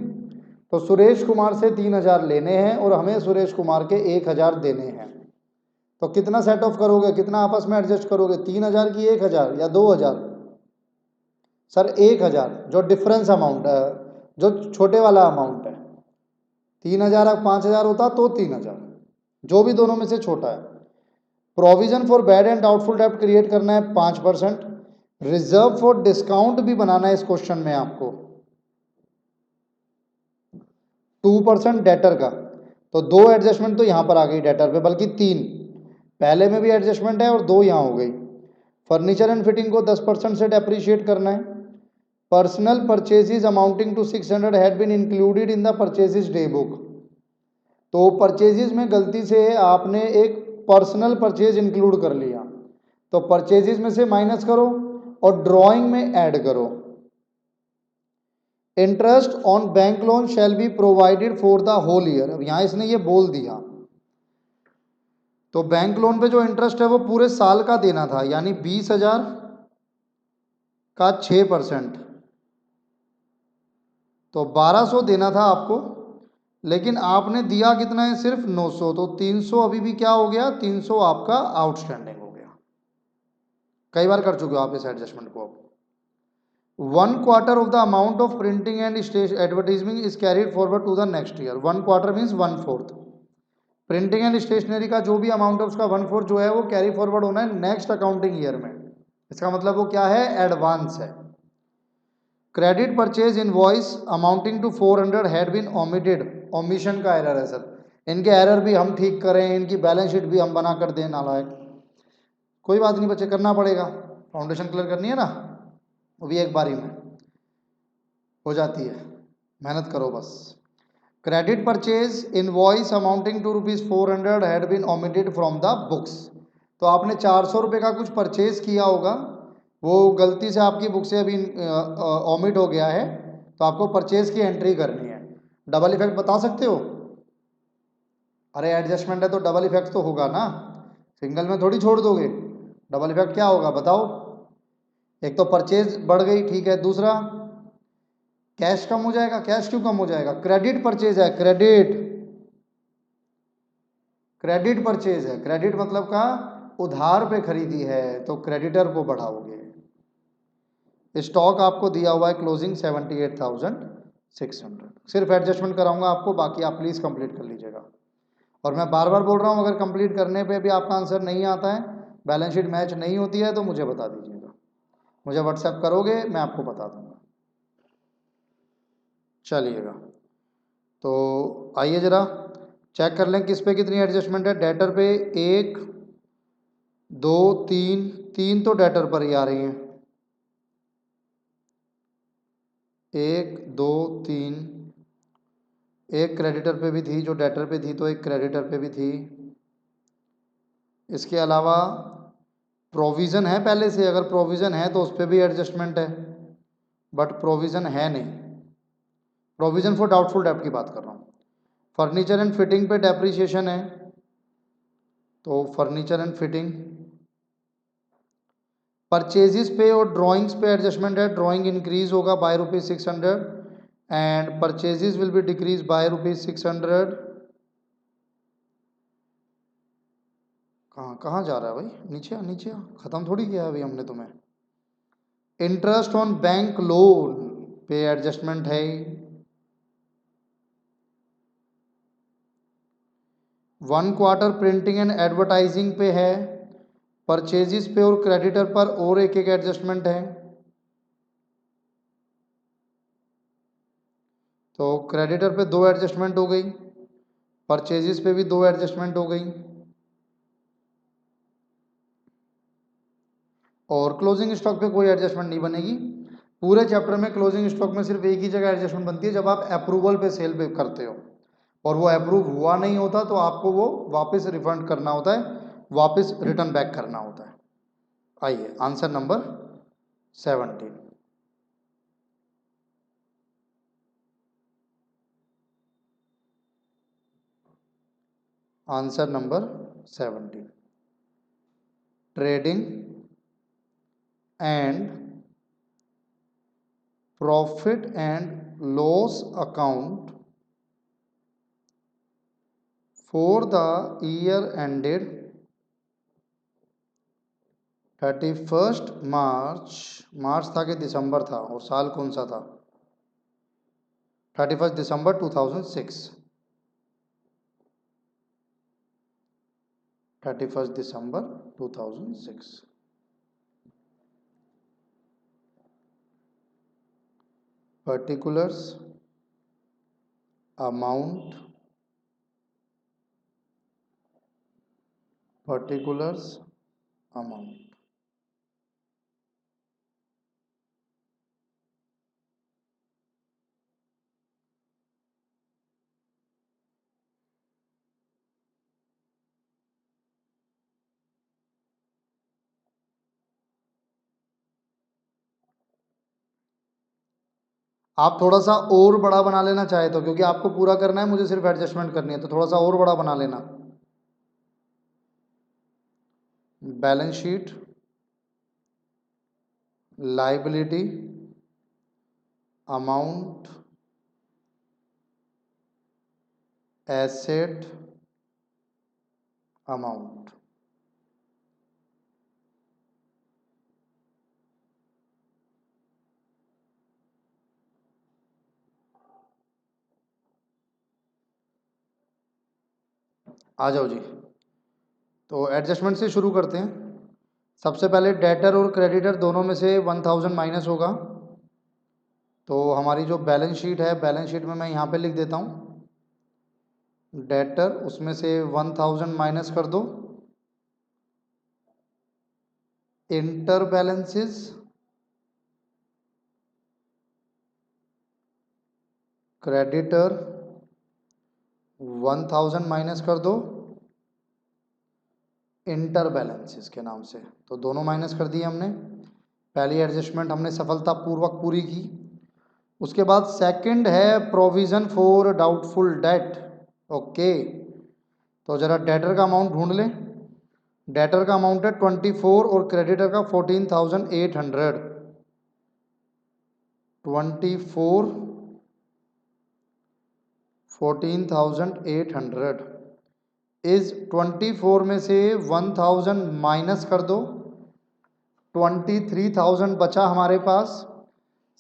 तो सुरेश कुमार से 3000 लेने हैं और हमें सुरेश कुमार के 1000 देने हैं। तो कितना सेट ऑफ करोगे, कितना आपस में एडजस्ट करोगे, 3000 की 1000 या 2000? सर 1000, जो डिफरेंस अमाउंट है, जो छोटे वाला अमाउंट है। 3000 अब 5000 होता तो 3000, जो भी दोनों में से छोटा है। Provision for bad and doubtful डेब्ट क्रिएट करना है 5%। रिजर्व फॉर डिस्काउंट भी बनाना है इस क्वेश्चन में आपको 2% डेटर का। तो 2 एडजस्टमेंट तो यहां पर आ गई डेटर पे, बल्कि 3। पहले में भी एडजस्टमेंट है और 2 यहां हो गई। फर्नीचर एंड फिटिंग को 10% से डेप्रीशिएट करना है। Personal purchases amounting to 600 had been included in the purchases day book. तो परचेजेज में गलती से आपने एक पर्सनल परचेज इंक्लूड कर लिया, तो परचेजेज में से माइनस करो और ड्राइंग में ऐड करो। Interest on bank loan shall be provided for the whole year. अब यहां इसने ये बोल दिया, तो बैंक लोन पे जो इंटरेस्ट है वो पूरे साल का देना था, यानी 20,000 का 6%, तो 1200 देना था आपको। लेकिन आपने दिया कितना है, सिर्फ 900। तो 300 अभी भी क्या हो गया, 300 आपका आउटस्टैंडिंग हो गया। कई बार कर चुके हो आप इस एडजस्टमेंट को। अब 1/4 of the amount of printing and advertising is carried forward to the next year. 1/4 means 1/4। Printing and stationery का जो भी अमाउंट है उसका 1/4 जो है वो कैरी फॉरवर्ड होना है नेक्स्ट अकाउंटिंग ईयर में। इसका मतलब वो क्या है, एडवांस है। Credit purchase invoice amounting to 400 had been omitted. Omission का एरर है सर। इनके एरर भी हम ठीक करें, इनकी बैलेंस शीट भी हम बना कर दें, नालायक। कोई बात नहीं बच्चे, करना पड़ेगा, फाउंडेशन क्लियर करनी है ना, वो भी एक बारी में हो जाती है, मेहनत करो बस। Credit purchase invoice amounting to ₹400 had been omitted from the books. तो आपने 400 रुपये का कुछ परचेज किया होगा, वो गलती से आपकी बुक से अभी ओमिट हो गया है, तो आपको परचेज की एंट्री करनी है। डबल इफेक्ट बता सकते हो? अरे एडजस्टमेंट है तो डबल इफेक्ट तो होगा ना, सिंगल में थोड़ी छोड़ दोगे। डबल इफेक्ट क्या होगा बताओ? एक तो परचेज बढ़ गई, ठीक है, दूसरा कैश कम हो जाएगा। कैश क्यों कम हो जाएगा? क्रेडिट परचेज है, क्रेडिट क्रेडिट परचेज है। क्रेडिट मतलब का उधार पे खरीदी है, तो क्रेडिटर को बढ़ाओगे। स्टॉक आपको दिया हुआ है क्लोजिंग 78,600। सिर्फ एडजस्टमेंट कराऊंगा आपको, बाकी आप प्लीज कंप्लीट कर लीजिएगा। और मैं बार बार बोल रहा हूं, अगर कंप्लीट करने पे भी आपका आंसर नहीं आता है, बैलेंस शीट मैच नहीं होती है, तो मुझे बता दीजिएगा। मुझे व्हाट्सएप करोगे, मैं आपको बता दूंगा। चलिएगा, तो आइए जरा चेक कर लें किस पे कितनी एडजस्टमेंट है। डेटर पे 1 2 3 तो डेटर पर ही आ रही हैं। 1 2 3, एक क्रेडिटर पे भी थी जो डेटर पे थी, तो एक क्रेडिटर पे भी थी। इसके अलावा प्रोविज़न है पहले से, अगर प्रोविज़न है तो उस पर भी एडजस्टमेंट है, बट प्रोविज़न है नहीं। प्रोविज़न फॉर डाउटफुल डेब्ट की बात कर रहा हूँ। फर्नीचर एंड फिटिंग पे डेप्रीशिएशन है, तो फर्नीचर एंड फिटिंग। परचेजेस पे और ड्राइंग्स पे एडजस्टमेंट है। ड्राइंग इंक्रीज होगा by ₹600 and purchases will be decrease by ₹600। कहाँ कहाँ जा रहा है भाई, नीचे आ, नीचे आ, खत्म थोड़ी किया है अभी हमने तुम्हें। इंटरेस्ट ऑन बैंक लोन पे एडजस्टमेंट है। 1/4 प्रिंटिंग एंड एडवर्टाइजिंग पे है। परचेजेस पे और क्रेडिटर पर और एक एक एडजस्टमेंट है। तो क्रेडिटर पे 2 एडजस्टमेंट हो गई, परचेजेस पे भी 2 एडजस्टमेंट हो गई, और क्लोजिंग स्टॉक पे कोई एडजस्टमेंट नहीं बनेगी। पूरे चैप्टर में क्लोजिंग स्टॉक में सिर्फ एक ही जगह एडजस्टमेंट बनती है, जब आप अप्रूवल पे सेल पे करते हो और वो अप्रूव हुआ नहीं होता, तो आपको वो वापस रिफंड करना होता है, वापस रिटर्न बैक करना होता है। आइए answer number 17। Answer number 70। Trading and profit and loss account for the year ended 31 मार्च, मार्च था कि दिसंबर था, और साल कौन सा था? 31 December 2006। 31 December 2006। Particulars amount, particulars amount. आप थोड़ा सा और बड़ा बना लेना चाहे तो, क्योंकि आपको पूरा करना है, मुझे सिर्फ एडजस्टमेंट करनी है, तो थोड़ा सा और बड़ा बना लेना। Balance sheet, liability, amount, asset, amount. आ जाओ जी। तो एडजस्टमेंट से शुरू करते हैं। सबसे पहले डेटर और क्रेडिटर दोनों में से 1000 माइनस होगा। तो हमारी जो बैलेंस शीट है, बैलेंस शीट में मैं यहाँ पे लिख देता हूँ डेटर, उसमें से 1000 माइनस कर दो। इंटर बैलेंसेस, क्रेडिटर 1000 माइनस कर दो इंटर बैलेंसेस के नाम से। तो दोनों माइनस कर दिए हमने। पहली एडजस्टमेंट हमने सफलतापूर्वक पूरी की। उसके बाद सेकंड है provision for doubtful debt. Okay, तो जरा डेटर का अमाउंट ढूंढ लें। डेटर का अमाउंट है 24 और क्रेडिटर का 14,800। 24 14,800 इज 24 में से 1000 माइनस कर दो, 23,000 बचा हमारे पास।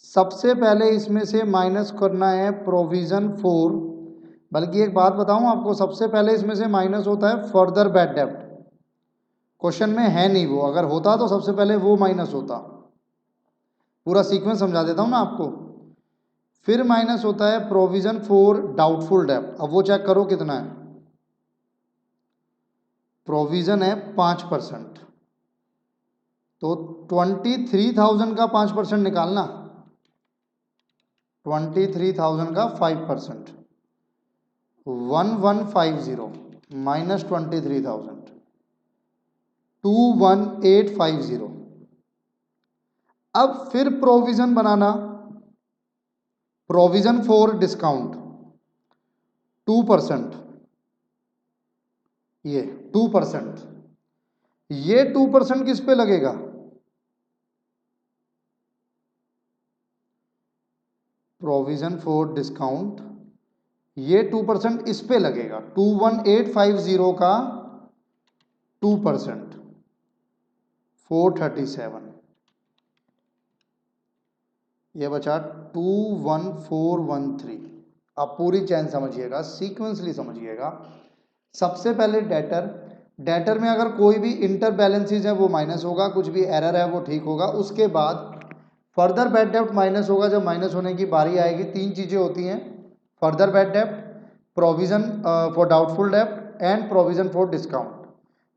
सबसे पहले इसमें से माइनस करना है प्रोविजन फॉर, बल्कि एक बात बताऊं आपको, सबसे पहले इसमें से माइनस होता है फर्दर बैड डेब्ट। क्वेश्चन में है नहीं वो, अगर होता तो सबसे पहले वो माइनस होता। पूरा सीक्वेंस समझा देता हूं ना आपको। फिर माइनस होता है प्रोविजन फॉर डाउटफुल डेब्ट। अब वो चेक करो कितना है। प्रोविजन है 5%, तो 23,000 का 5% निकालना, 23,000 का 5%, 1150 माइनस 23,000, 21850। अब फिर provision banana, provision for discount 2%, ये 2%, ये 2% किस पे लगेगा? प्रोविजन फॉर डिस्काउंट, ये 2% इस पे लगेगा। 21850 का 2%, 437। ये बचा 21413। आप पूरी चैन समझिएगा, सीक्वेंसली समझिएगा। सबसे पहले डेटर, डेटर में अगर कोई भी इंटर बैलेंसेज है वो माइनस होगा, कुछ भी एरर है वो ठीक होगा। उसके बाद फर्दर बैड डेब्ट माइनस होगा। जब माइनस होने की बारी आएगी, तीन चीज़ें होती हैं, फर्दर बैड डेब्ट, प्रोविजन फॉर डाउटफुल डेब्ट एंड प्रोविजन फॉर डिस्काउंट।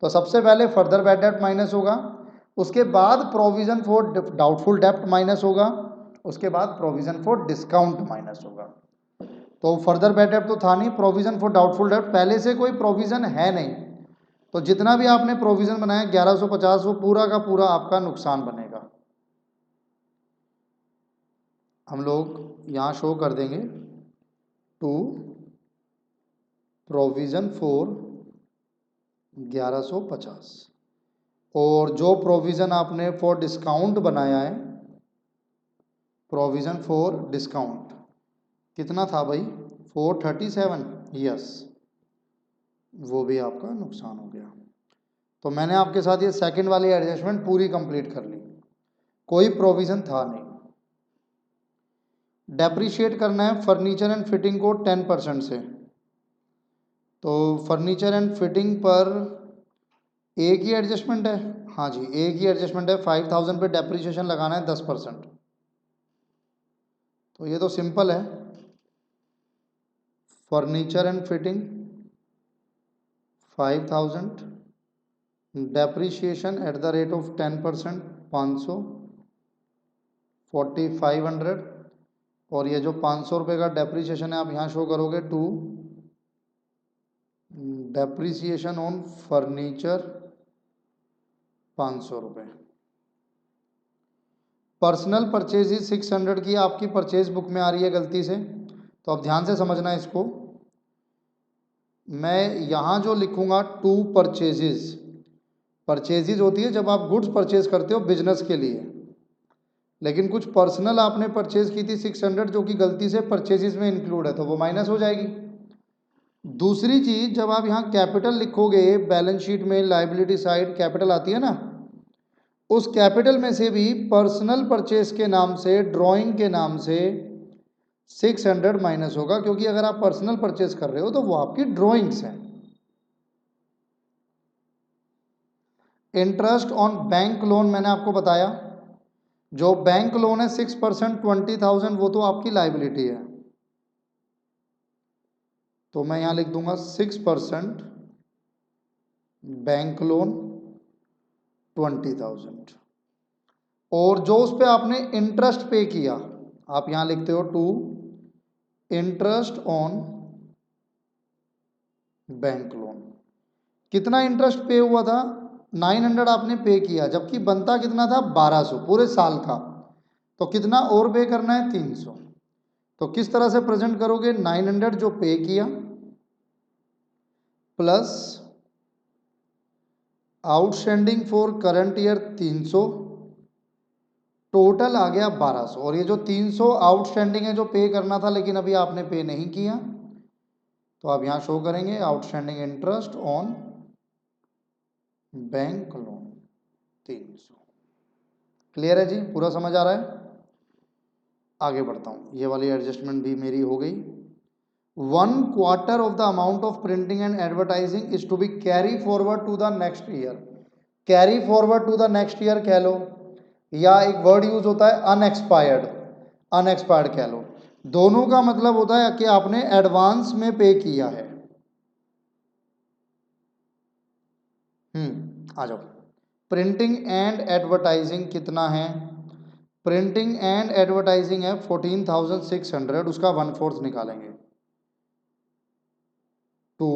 तो सबसे पहले फर्दर बैड डेब्ट माइनस होगा, उसके बाद प्रोविजन फॉर डाउटफुल डेब्ट माइनस होगा, उसके बाद प्रोविजन फॉर डिस्काउंट माइनस होगा। तो फर्दर बैड डेब्ट तो था नहीं, प्रोविजन फॉर डाउटफुल डेब्ट पहले से कोई प्रोविजन है नहीं, तो जितना भी आपने प्रोविजन बनाया 1150, वो पूरा का पूरा आपका नुकसान बनेगा। हम लोग यहाँ शो कर देंगे टू प्रोविजन फॉर 1150। और जो प्रोविज़न आपने फॉर डिस्काउंट बनाया है, प्रोविज़न फॉर डिस्काउंट कितना था भाई? 437। यस, वो भी आपका नुकसान हो गया। तो मैंने आपके साथ ये सेकंड वाली एडजस्टमेंट पूरी कंप्लीट कर ली, कोई प्रोविज़न था नहीं। डेप्रिशिएट करना है फर्नीचर एंड फिटिंग को 10% से। तो फर्नीचर एंड फिटिंग पर एक ही एडजस्टमेंट है। हाँ जी, एक ही एडजस्टमेंट है। 5000 पे डेप्रिसिएशन लगाना है 10%। तो ये तो सिंपल है। Furniture and fitting 5000, depreciation at the rate of 10%, 500, 4500। और ये जो 500 रुपये का डेप्रिसिएशन है आप यहाँ शो करोगे टू डेप्रिसिएशन ऑन फर्नीचर 500 रुपये। पर्सनल परचेज 600 की आपकी परचेज बुक में आ रही है गलती से, तो अब ध्यान से समझना इसको। मैं यहाँ जो लिखूँगा टू परचेजेज, परचेजेज होती है जब आप गुड्स परचेज करते हो बिजनेस के लिए, लेकिन कुछ पर्सनल आपने परचेज की थी 600 जो कि गलती से परचेजेज में इंक्लूड है, तो वो माइनस हो जाएगी। दूसरी चीज़, जब आप यहाँ कैपिटल लिखोगे बैलेंस शीट में लाइबिलिटी साइड कैपिटल आती है ना, उस कैपिटल में से भी पर्सनल परचेज के नाम से, ड्राइंग के नाम से 600 माइनस होगा, क्योंकि अगर आप पर्सनल परचेज कर रहे हो तो वो आपकी ड्राइंग्स हैं। इंटरेस्ट ऑन बैंक लोन मैंने आपको बताया, जो बैंक लोन है 6% 20,000 वो तो आपकी लाइबिलिटी है, तो मैं यहां लिख दूंगा 6% बैंक लोन 20,000। और जो उस पर आपने इंटरेस्ट पे किया, आप यहां लिखते हो to interest on bank loan. कितना इंटरेस्ट पे हुआ था? 900 आपने पे किया, जबकि बनता कितना था? 1200 पूरे साल का। तो कितना और पे करना है? 300। तो किस तरह से प्रेजेंट करोगे? 900 जो पे किया plus outstanding for current year 300, total आ गया 1200। और ये जो 300 आउटस्टैंडिंग है जो पे करना था लेकिन अभी आपने पे नहीं किया, तो आप यहां शो करेंगे outstanding interest on bank loan 300। Clear है जी? पूरा समझ आ रहा है? आगे बढ़ता हूँ, ये वाली एडजस्टमेंट भी मेरी हो गई। 1/4 of the amount of printing and advertising is to be carry forward to the next year. Carry forward to the next year कह लो, या एक वर्ड यूज होता है अनएक्सपायर्ड, अनएक्सपायर्ड कह लो। दोनों का मतलब होता है कि आपने एडवांस में पे किया है। आ जाओ। प्रिंटिंग एंड एडवर्टाइजिंग कितना है? प्रिंटिंग एंड एडवर्टाइजिंग है 14,600, उसका 1/4 निकालेंगे टू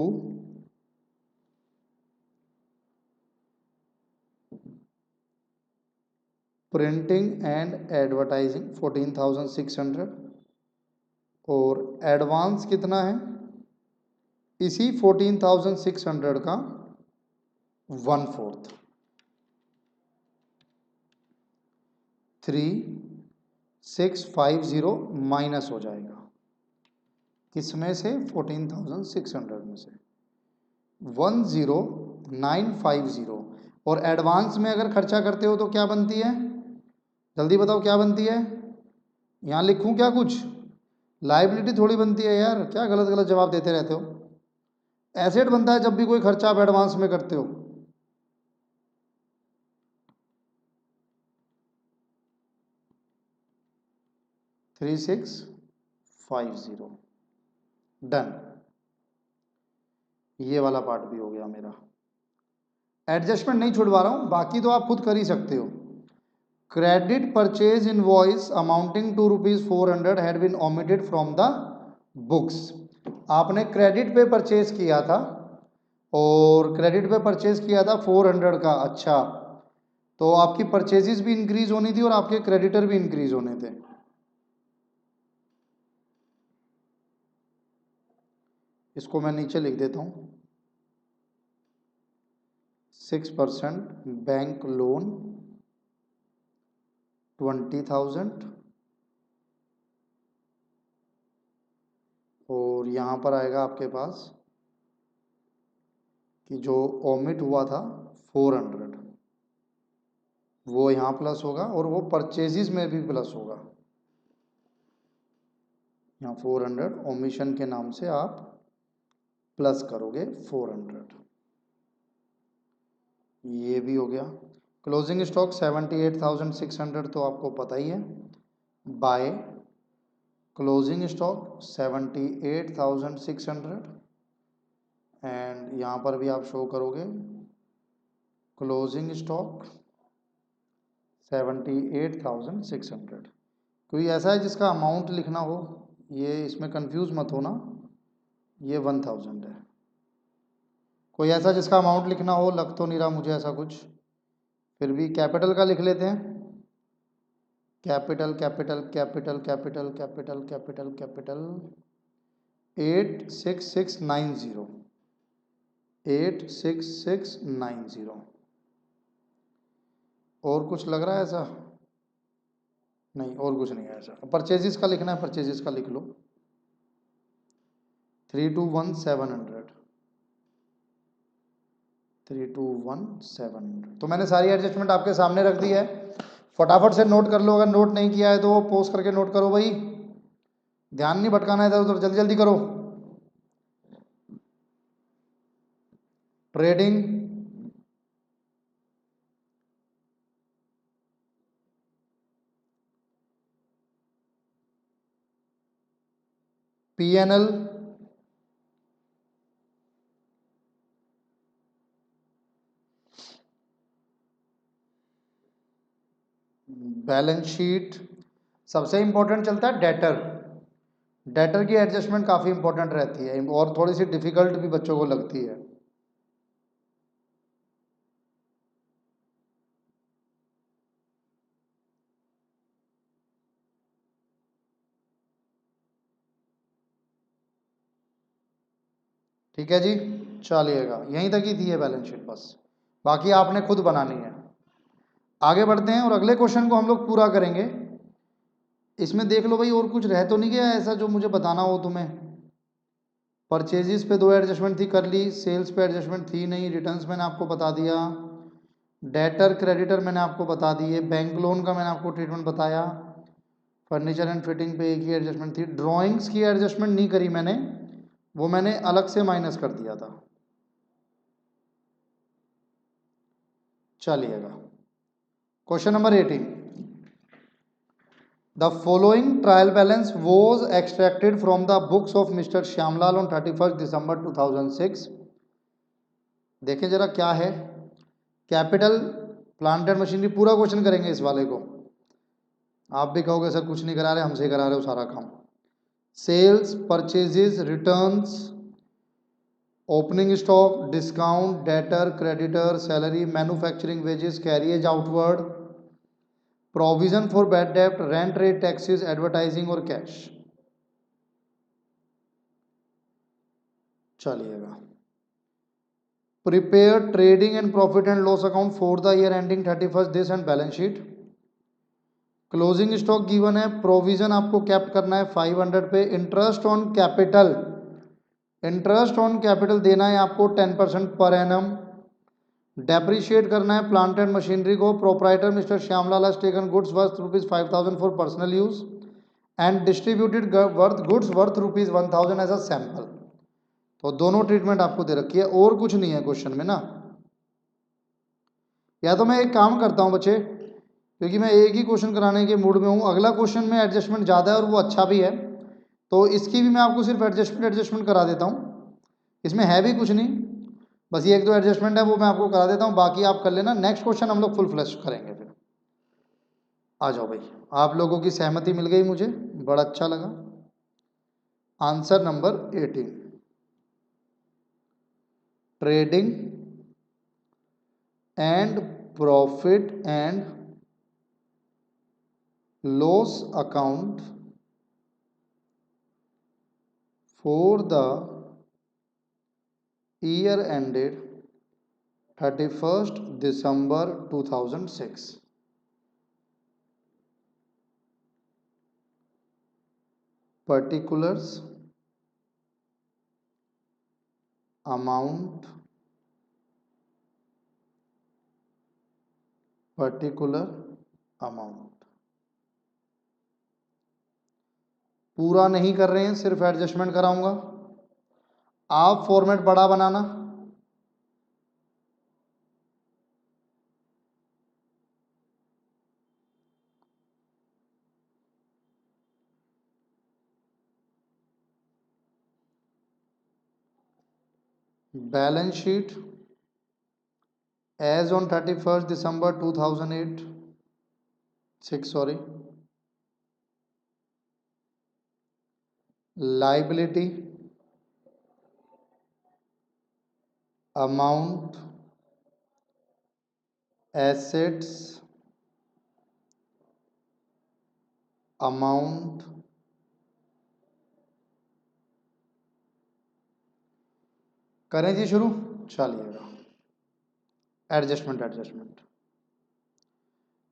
प्रिंटिंग एंड एडवर्टाइजिंग 14,600, और एडवांस कितना है? इसी 14,600 का 1/4, 3650 माइनस हो जाएगा। किसमें से? 14,600 में से 10950। और एडवांस में अगर खर्चा करते हो तो क्या बनती है? जल्दी बताओ क्या बनती है? यहाँ लिखूं क्या कुछ? लाइबिलिटी थोड़ी बनती है यार, क्या गलत गलत जवाब देते रहते हो। एसेट बनता है जब भी कोई खर्चा आप एडवांस में करते हो। Three six 50 done. ये वाला पार्ट भी हो गया मेरा। एडजस्टमेंट नहीं छुड़वा रहा हूं, बाकी तो आप खुद कर ही सकते हो। Credit purchase invoice amounting to ₹400 had been omitted from the books. आपने क्रेडिट पे परचेज किया था, और क्रेडिट पे परचेज किया था 400 का। अच्छा, तो आपकी परचेजेस भी इंक्रीज होनी थी और आपके क्रेडिटर भी इंक्रीज होने थे। इसको मैं नीचे लिख देता हूं। 6% बैंक लोन 20,000 और यहाँ पर आएगा आपके पास कि जो ओमिट हुआ था 400 वो यहाँ प्लस होगा और वो परचेजिज में भी प्लस होगा। यहाँ 400 ओमिशन के नाम से आप प्लस करोगे 400, ये भी हो गया। क्लोजिंग स्टॉक 78,600 तो आपको पता ही है, बाय क्लोजिंग स्टॉक 78,600 एंड यहाँ पर भी आप शो करोगे क्लोजिंग स्टॉक 78,600। कोई ऐसा है जिसका अमाउंट लिखना हो, ये इसमें कंफ्यूज मत होना, ये 1000 है। कोई ऐसा जिसका अमाउंट लिखना हो, लग तो नहीं रहा मुझे ऐसा कुछ, फिर भी कैपिटल का लिख लेते हैं। Capital capital capital capital capital capital capital 86690 86690। और कुछ लग रहा है ऐसा? नहीं, और कुछ नहीं है ऐसा। परचेजिस का लिखना है, परचेजिस का लिख लो 321,700 321,700। तो मैंने सारी एडजस्टमेंट आपके सामने रख दी है, फटाफट से नोट कर लो। अगर नोट नहीं किया है तो पोस्ट करके नोट करो भाई, ध्यान नहीं भटकाना है इधर उधर, जल्दी जल्दी करो। ट्रेडिंग, पीएनएल, बैलेंस शीट, सबसे इंपॉर्टेंट चलता है डेटर। डेटर की एडजस्टमेंट काफ़ी इंपॉर्टेंट रहती है और थोड़ी सी डिफिकल्ट भी बच्चों को लगती है। ठीक है जी, चलिएगा, यहीं तक ही थी ये बैलेंस शीट, बस बाकी आपने खुद बनानी है। आगे बढ़ते हैं और अगले क्वेश्चन को हम लोग पूरा करेंगे। इसमें देख लो भाई, और कुछ रह तो नहीं गया ऐसा जो मुझे बताना हो तुम्हें? परचेजिस पे 2 एडजस्टमेंट थी, कर ली। सेल्स पे एडजस्टमेंट थी नहीं, रिटर्न्स मैंने आपको बता दिया। डेटर क्रेडिटर मैंने आपको बता दिए। बैंक लोन का मैंने आपको ट्रीटमेंट बताया। फर्नीचर एंड फिटिंग पे एक ही एडजस्टमेंट थी। ड्राइंग्स की एडजस्टमेंट नहीं करी मैंने, वो मैंने अलग से माइनस कर दिया था। चलिएगा, question number 18। The following trial balance was extracted from the books of Mr. Shyamlal on 31st December 2006। देखें जरा क्या है। कैपिटल, प्लांट एंड मशीनरी, पूरा क्वेश्चन करेंगे इस वाले को। आप भी कहोगे सर कुछ नहीं करा रहे, हमसे करा रहे हो सारा काम। Sales, purchases, returns, opening stock, discount, debtor, creditor, salary, manufacturing wages, carriage outward, provision for bad डेब्ट, रेंट, रेट, टैक्सेस, एडवर्टाइजिंग और कैश। चलिएगा, prepare trading and profit and loss account for the year ending 31st this and balance sheet. Closing stock given है, provision आपको kept करना है 500 पे। Interest on capital, interest on capital देना है आपको 10% पर एनम। डेप्रिशिएट करना है प्लांट एंड मशीनरी को। Proprietor mister Shyamlal has taken goods worth ₹5,000 for personal use and distributed worth goods worth ₹1,000 as a sample. तो दोनों ट्रीटमेंट आपको दे रखी है, और कुछ नहीं है क्वेश्चन में ना। या तो मैं एक काम करता हूँ बच्चे, क्योंकि मैं एक ही क्वेश्चन कराने के मूड में हूँ, अगला क्वेश्चन में एडजस्टमेंट ज़्यादा है और वो अच्छा भी है, तो इसकी भी मैं आपको सिर्फ एडजस्टमेंट करा देता हूँ। इसमें है भी कुछ नहीं, बस ये 1-2 एडजस्टमेंट है, वो मैं आपको करा देता हूँ, बाकी आप कर लेना। नेक्स्ट क्वेश्चन हम लोग फुल फ्लैश करेंगे फिर। आ जाओ भाई, आप लोगों की सहमति मिल गई मुझे, बड़ा अच्छा लगा। Answer number 18, trading and profit and loss account for the year ended 31 December 2006। Particulars amount, particular amount. पूरा नहीं कर रहे हैं, सिर्फ एडजस्टमेंट कराऊंगा। आप फॉर्मेट बड़ा बनाना, balance sheet as on 31 December 2008 6 sorry, liability amount, assets amount, करें जी शुरू, चलिएगा। Adjustment adjustment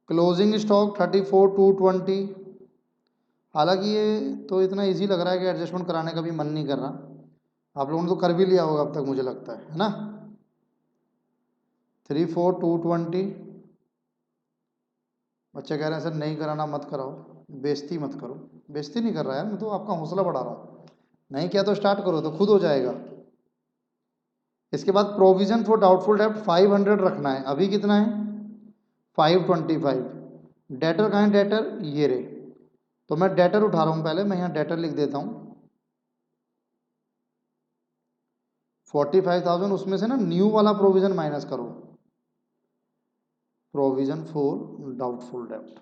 closing stock 34,220। हालांकि ये तो इतना इजी लग रहा है कि एडजस्टमेंट कराने का भी मन नहीं कर रहा। आप लोगों ने तो कर भी लिया होगा अब तक, मुझे लगता है ना। 34,220। बच्चे कह रहे हैं सर नहीं कराना, मत कराओ, बेइज्जती मत करो। बेइज्जती नहीं कर रहा है मैं तो, आपका हौसला बढ़ा रहा हूँ। नहीं किया तो स्टार्ट करो, तो खुद हो जाएगा। इसके बाद प्रोविजन फॉर डाउटफुल डेब्ट 500 रखना है। अभी कितना है? 525। डेटर कहाँ है? डेटर ये रे। तो मैं डेटर उठा रहा हूँ, पहले मैं यहाँ डेटर लिख देता हूँ। 45,000, उसमें से ना न्यू वाला प्रोविजन माइनस करो, प्रोविजन फॉर डाउटफुल डेब्ट।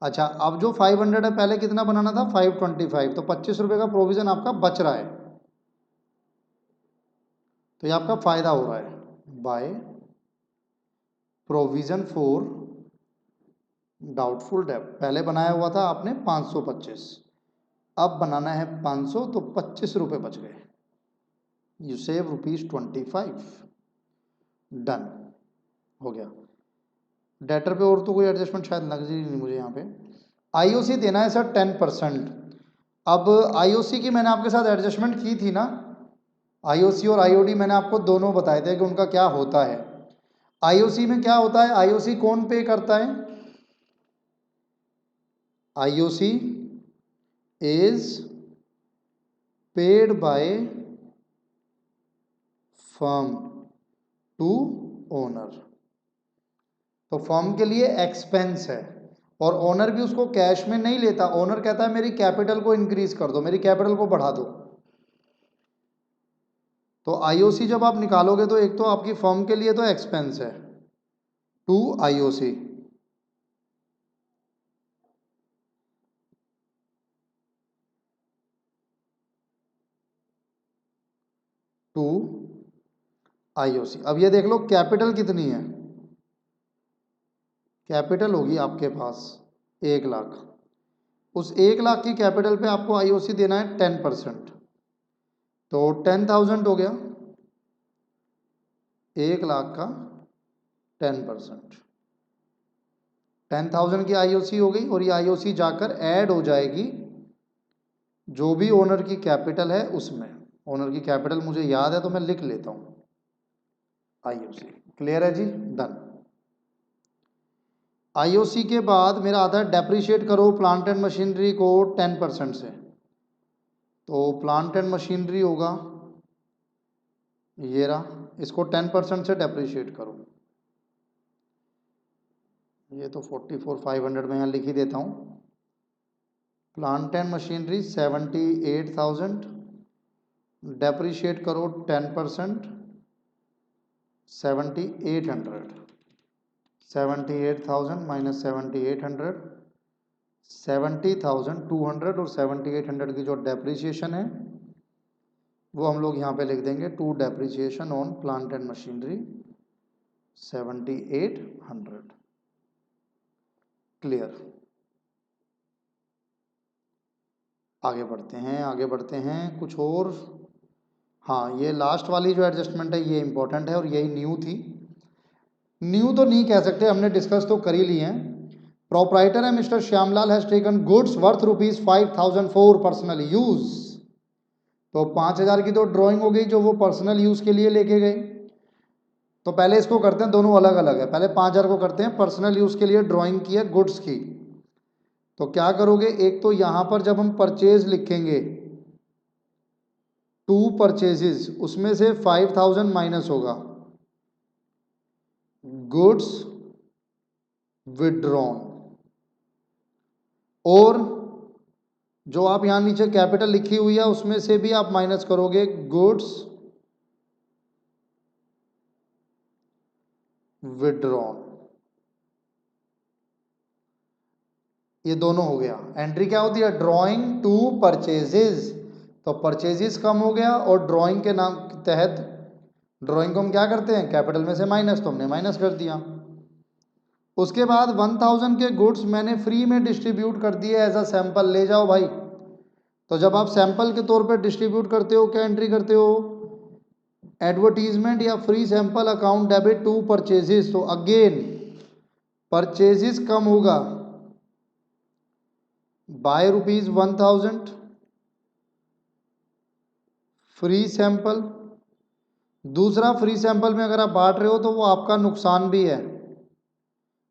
अच्छा, अब जो 500 है, पहले कितना बनाना था? 525। तो 25 रुपये का प्रोविजन आपका बच रहा है, तो ये आपका फायदा हो रहा है बाय प्रोविजन फॉर डाउटफुल डेब्ट। पहले बनाया हुआ था आपने 525, अब बनाना है 500, तो 25 रुपये बच गए। You save ₹25। डन हो गया। डेटर पे और तो कोई एडजस्टमेंट शायद लग जी नहीं मुझे यहाँ पे। आईओसी देना है सर 10%। अब आईओसी की मैंने आपके साथ एडजस्टमेंट की थी ना। आईओसी और आईओडी मैंने आपको दोनों बताए थे कि उनका क्या होता है। आईओसी में क्या होता है? आईओसी कौन पे करता है? IOC is paid by firm to owner. तो फर्म के लिए एक्सपेंस है, और ओनर भी उसको कैश में नहीं लेता। ओनर कहता है मेरी कैपिटल को इंक्रीज कर दो, मेरी कैपिटल को बढ़ा दो। तो आईओसी जब आप निकालोगे तो एक तो आपकी फर्म के लिए तो एक्सपेंस है टू आईओसी, टू आईओसी। अब ये देख लो कैपिटल कितनी है। कैपिटल होगी आपके पास 1,00,000। उस 1,00,000 की कैपिटल पे आपको आईओसी देना है 10%। तो 10,000 हो गया, 1,00,000 का 10%। 10,000 की आईओसी हो गई, और ये आईओसी जाकर ऐड हो जाएगी जो भी ओनर की कैपिटल है उसमें। ओनर की कैपिटल मुझे याद है तो मैं लिख लेता हूँ, आईओसी। क्लियर है जी? डन। आईओसी के बाद मेरा आता है डेप्रिशिएट करो प्लांट एंड मशीनरी को 10% से। तो प्लांट एंड मशीनरी होगा ये रहा, इसको 10% से डेप्रिशिएट करो। ये तो 44,500 में यहाँ लिख ही देता हूँ। प्लांट एंड मशीनरी 78,000, डेप्रिशिएट करो 10%, 7,800। 78,000 माइनस 7,800, 70,200, और 7,800 की जो डेप्रिसिएशन है वो हम लोग यहाँ पे लिख देंगे to depreciation on plant and machinery 7,800। Clear? आगे बढ़ते हैं, आगे बढ़ते हैं। कुछ और हाँ, ये लास्ट वाली जो एडजस्टमेंट है ये इंपॉर्टेंट है और यही न्यू थी। न्यू तो नहीं कह सकते, हमने डिस्कस तो कर ही लिए हैं। प्रोपराइटर है mister Shyamlal has taken goods worth ₹5,000 for personal use. तो 5,000 की तो ड्राइंग हो गई जो वो पर्सनल यूज के लिए लेके गए। तो पहले इसको करते हैं, दोनों अलग अलग है। पहले 5,000 को करते हैं, पर्सनल यूज के लिए ड्राइंग की है गुड्स की। तो क्या करोगे, एक तो यहां पर जब हम परचेज लिखेंगे, टू परचेजेस, उसमें से 5,000 माइनस होगा, गुड्स विड्रॉन। और जो आप यहां नीचे कैपिटल लिखी हुई है उसमें से भी आप माइनस करोगे, गुड्स विड्रॉन। ये दोनों हो गया। एंट्री क्या होती है, ड्राइंग टू परचेजेस। तो परचेजेस कम हो गया और ड्राइंग के नाम के तहत ड्राइंग को हम क्या करते हैं, कैपिटल में से माइनस, तो हमने माइनस कर दिया। उसके बाद 1,000 के गुड्स मैंने फ्री में डिस्ट्रीब्यूट कर दिए एज अ सैंपल, ले जाओ भाई। तो जब आप सैंपल के तौर पे डिस्ट्रीब्यूट करते हो, क्या एंट्री करते हो, एडवर्टीजमेंट या free sample account debit to purchases. तो अगेन परचेजेस कम होगा बाय ₹1,000, फ्री सैंपल। दूसरा, फ्री सैंपल में अगर आप बांट रहे हो तो वो आपका नुकसान भी है।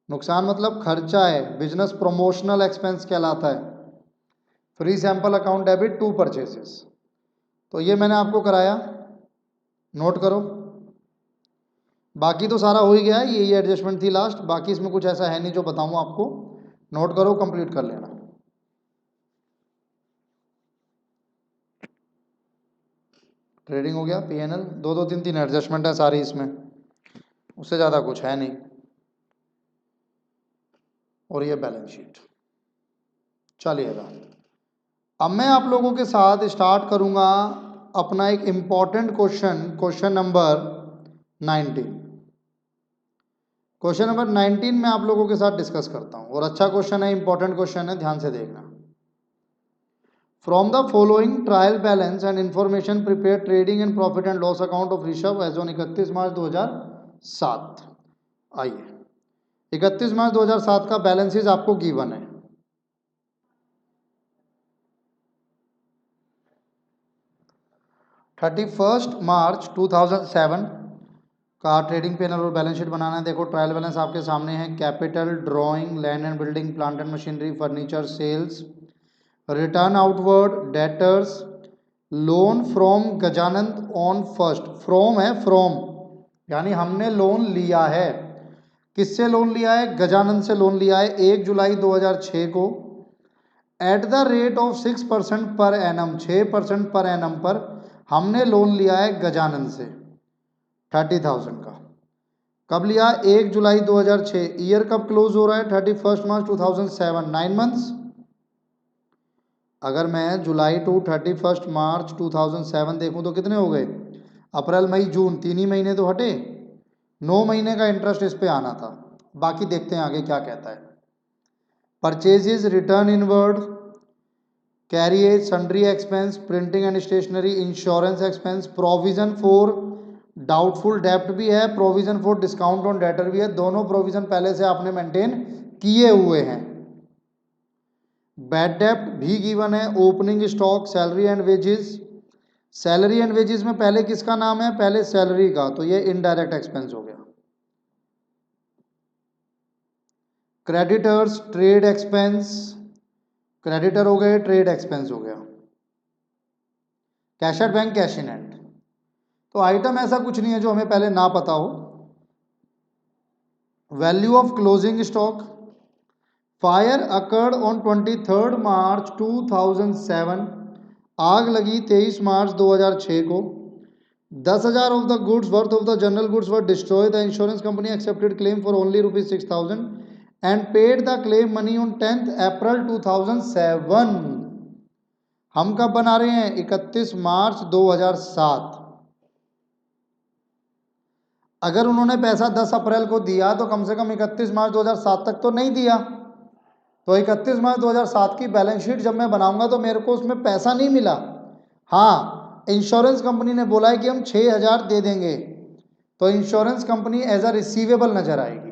नुकसान मतलब खर्चा है, बिजनेस प्रमोशनल एक्सपेंस कहलाता है। Free sample account debit to purchases. तो ये मैंने आपको कराया, नोट करो। बाकी तो सारा हो ही गया है, ये एडजस्टमेंट थी लास्ट। बाकी इसमें कुछ ऐसा है नहीं जो बताऊं आपको, नोट करो, कंप्लीट कर लेना। ट्रेडिंग हो गया, पीएनएल, दो दो तीन तीन एडजस्टमेंट है सारी इसमें, उससे ज़्यादा कुछ है नहीं। और ये बैलेंस शीट चलिएगा। अब मैं आप लोगों के साथ स्टार्ट करूंगा अपना एक important question, question number 19। Question number 19 में आप लोगों के साथ डिस्कस करता हूं, और अच्छा क्वेश्चन है, इंपॉर्टेंट क्वेश्चन है, ध्यान से देखना। From the following trial balance and information prepare trading and profit and loss account of Rishabh as on 31 March 2007। आइए, 31 मार्च 2007 का बैलेंसेज आपको गिवन है। 31 मार्च 2007 का ट्रेडिंग पैनल और बैलेंस शीट बनाना है। देखो, ट्रायल बैलेंस आपके सामने है। Capital, drawing, land and building, plant and machinery, furniture, sales, return outward, debtors, loan from Gajanand on first. From है, फ्रॉम यानी हमने लोन लिया है। किससे लोन लिया है, गजानंद से लोन लिया है 1 जुलाई 2006 को, at the rate of 6% per annum, 6% per annum पर हमने लोन लिया है गजानंद से 30,000 का। कब लिया, 1 जुलाई 2006। ईयर कब क्लोज हो रहा है, 31 मार्च 2007, 9 मंथ्स। अगर मैं जुलाई टू 31 मार्च 2007 देखूं तो कितने हो गए, अप्रैल मई जून, 3 ही महीने तो हटे, 9 महीने का इंटरेस्ट इस पे आना था। बाकी देखते हैं आगे क्या कहता है। Purchases, return inward, carriage, sundry expense, printing and stationery, insurance expense, provision for doubtful डेप्ट भी है, provision for discount on debtor भी है। दोनों प्रोविजन पहले से आपने मेंटेन किए हुए हैं। बैड डेप्ट भी गिवन है। Opening stock, salary and wages. Salary and wages में पहले किसका नाम है, पहले सैलरी का, तो ये इनडायरेक्ट एक्सपेंस हो गया। क्रेडिटर्स, ट्रेड एक्सपेंस, क्रेडिटर हो गए, ट्रेड एक्सपेंस हो गया। Cash at bank, cash in hand. तो आइटम ऐसा कुछ नहीं है जो हमें पहले ना पता हो। Value of closing stock, fire occurred on 23 मार्च 2007, आग लगी 23 मार्च 2006 को। 10,000 of the goods worth of the general goods were destroy. The insurance company accepted claim for only ₹6,000 and paid the claim money on 10 अप्रैल 2007। हम कब बना रहे हैं, 31 मार्च 2007। अगर उन्होंने पैसा 10 अप्रैल को दिया तो कम से कम 31 मार्च 2007 तक तो नहीं दिया। तो 31 मार्च 2007 की बैलेंस शीट जब मैं बनाऊंगा तो मेरे को उसमें पैसा नहीं मिला। हाँ, इंश्योरेंस कंपनी ने बोला है कि हम 6,000 दे देंगे, तो insurance company as a receivable नजर आएगी।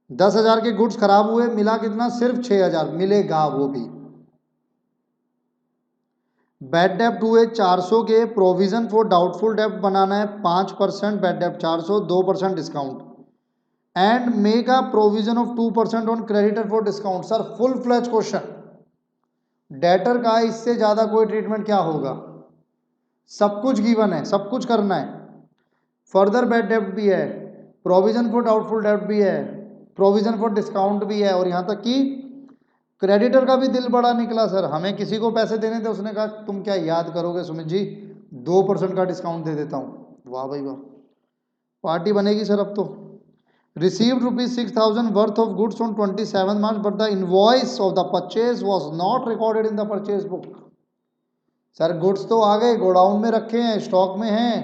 10,000 के गुड्स खराब हुए, मिला कितना? सिर्फ 6,000 मिलेगा वो भी। बैड डेप्ट हुए 400 के, प्रोविजन फॉर डाउटफुल डेप्ट बनाना है 5%, बैड डेप्ट 400, 2% discount, and make a provision of 2% on creditor for discount. Sir full fledged question, debtor का इससे ज्यादा कोई ट्रीटमेंट क्या होगा? सब कुछ गिवन है, सब कुछ करना है। फर्दर बैड डेप्ट भी है, प्रोविजन फॉर डाउटफुल डेप्ट भी है, प्रोविजन फॉर डिस्काउंट भी है, और यहाँ तक कि क्रेडिटर का भी दिल बड़ा निकला। सर हमें किसी को पैसे देने थे, उसने कहा तुम क्या याद करोगे सुमित जी, 2% का डिस्काउंट दे देता हूँ। वाह भाई वाह, पार्टी बनेगी सर अब तो। Received rupees 6,000 worth of goods on 27 March, but the invoice of the purchase was not recorded in the purchase book. Sir goods तो आ गए, गोडाउन में रखे हैं, स्टॉक में हैं,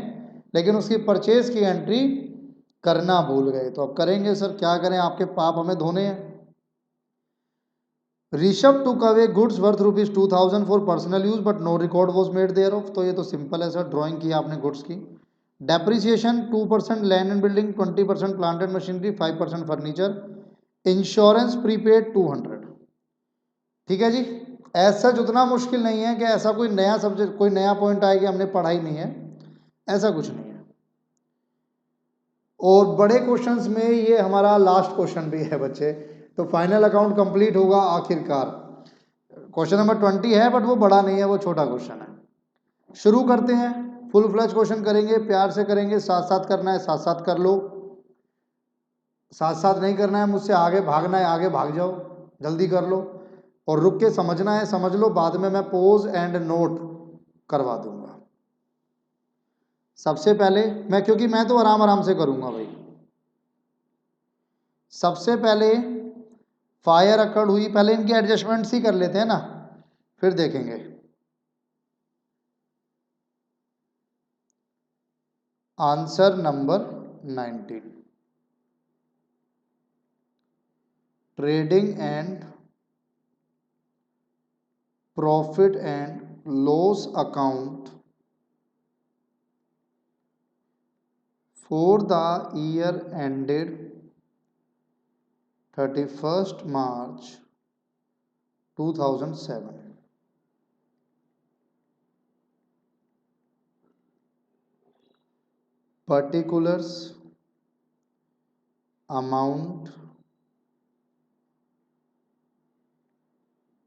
लेकिन उसकी परचेज की एंट्री करना भूल गए। तो अब करेंगे सर, क्या करें, आपके पाप हमें धोने हैं। Rishabh took away goods worth rupees 2,000 for personal use but no record was made thereof. तो ये तो सिंपल है सर, ड्राइंग की आपने गुड्स की। Depreciation 2% land and building, 20% plant and machinery, 5% furniture. Insurance prepaid 200। ठीक है जी, ऐसा उतना मुश्किल नहीं है कि ऐसा कोई नया सब्जेक्ट, कोई नया पॉइंट आए कि हमने पढ़ा ही नहीं है, ऐसा कुछ नहीं है। और बड़े क्वेश्चंस में ये हमारा लास्ट क्वेश्चन भी है बच्चे, तो फाइनल अकाउंट कंप्लीट होगा आखिरकार। क्वेश्चन नंबर 20 है, बट वो बड़ा नहीं है, वो छोटा क्वेश्चन है। शुरू करते हैं, फुल फ्लैश क्वेश्चन करेंगे, प्यार से करेंगे, साथ साथ करना है, साथ साथ कर लो। साथ साथ नहीं करना है, मुझसे आगे भागना है, आगे भाग जाओ, जल्दी कर लो। और रुक के समझना है, समझ लो, बाद में मैं पोज एंड नोट करवा दूंगा। सबसे पहले मैं, क्योंकि मैं तो आराम आराम से करूंगा भाई। सबसे पहले फायर अकड़ हुई, पहले इनकी एडजस्टमेंट्स ही कर लेते हैं ना, फिर देखेंगे। Answer number 19, trading and profit and loss account for the year ended 31st March 2007. Particulars, amount,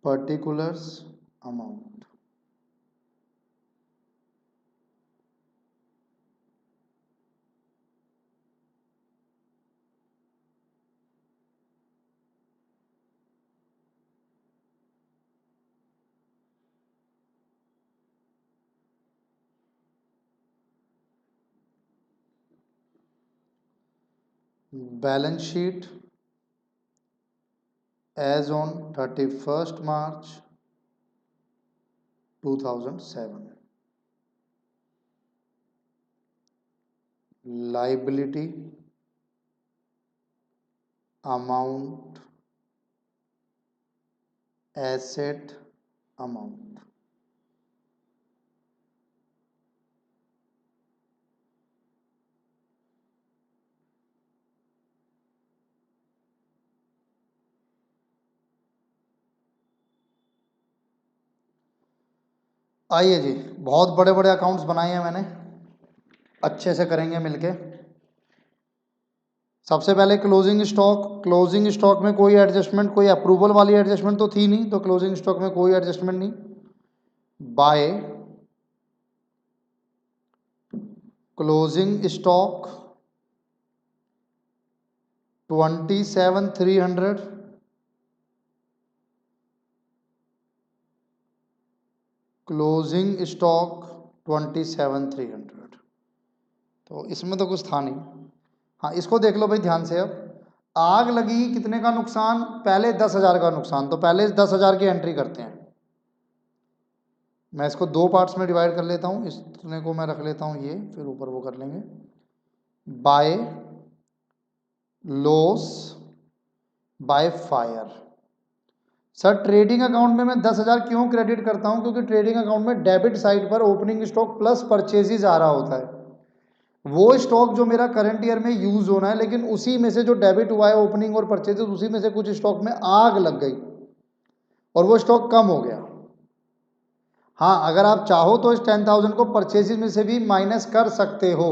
particulars, amount. Balance sheet as on 31st March 2007. Liability, amount, asset, amount. आइए जी, बहुत बड़े बड़े अकाउंट्स बनाए हैं मैंने, अच्छे से करेंगे मिलके। सबसे पहले क्लोजिंग स्टॉक। क्लोजिंग स्टॉक में कोई एडजस्टमेंट, कोई अप्रूवल वाली एडजस्टमेंट तो थी नहीं, तो क्लोजिंग स्टॉक में कोई एडजस्टमेंट नहीं। By closing stock 27,300, closing stock 27,300। तो इसमें तो कुछ था नहीं। हाँ, इसको देख लो भाई ध्यान से। अब आग लगी, कितने का नुकसान? पहले 10,000 का नुकसान, तो पहले 10,000 की एंट्री करते हैं। मैं इसको दो पार्ट्स में डिवाइड कर लेता हूँ, इसने को मैं रख लेता हूँ ये, फिर ऊपर वो कर लेंगे। By loss by fire, sir trading account में मैं 10,000 क्यों क्रेडिट करता हूं? क्योंकि ट्रेडिंग अकाउंट में डेबिट साइड पर ओपनिंग स्टॉक प्लस परचेजेज आ रहा होता है। वो स्टॉक जो मेरा करंट ईयर में यूज होना है, लेकिन उसी में से जो डेबिट हुआ है ओपनिंग और परचेजेस, उसी में से कुछ स्टॉक में आग लग गई और वो स्टॉक कम हो गया। हाँ, अगर आप चाहो तो इस 10,000 को परचेजेस में से भी माइनस कर सकते हो,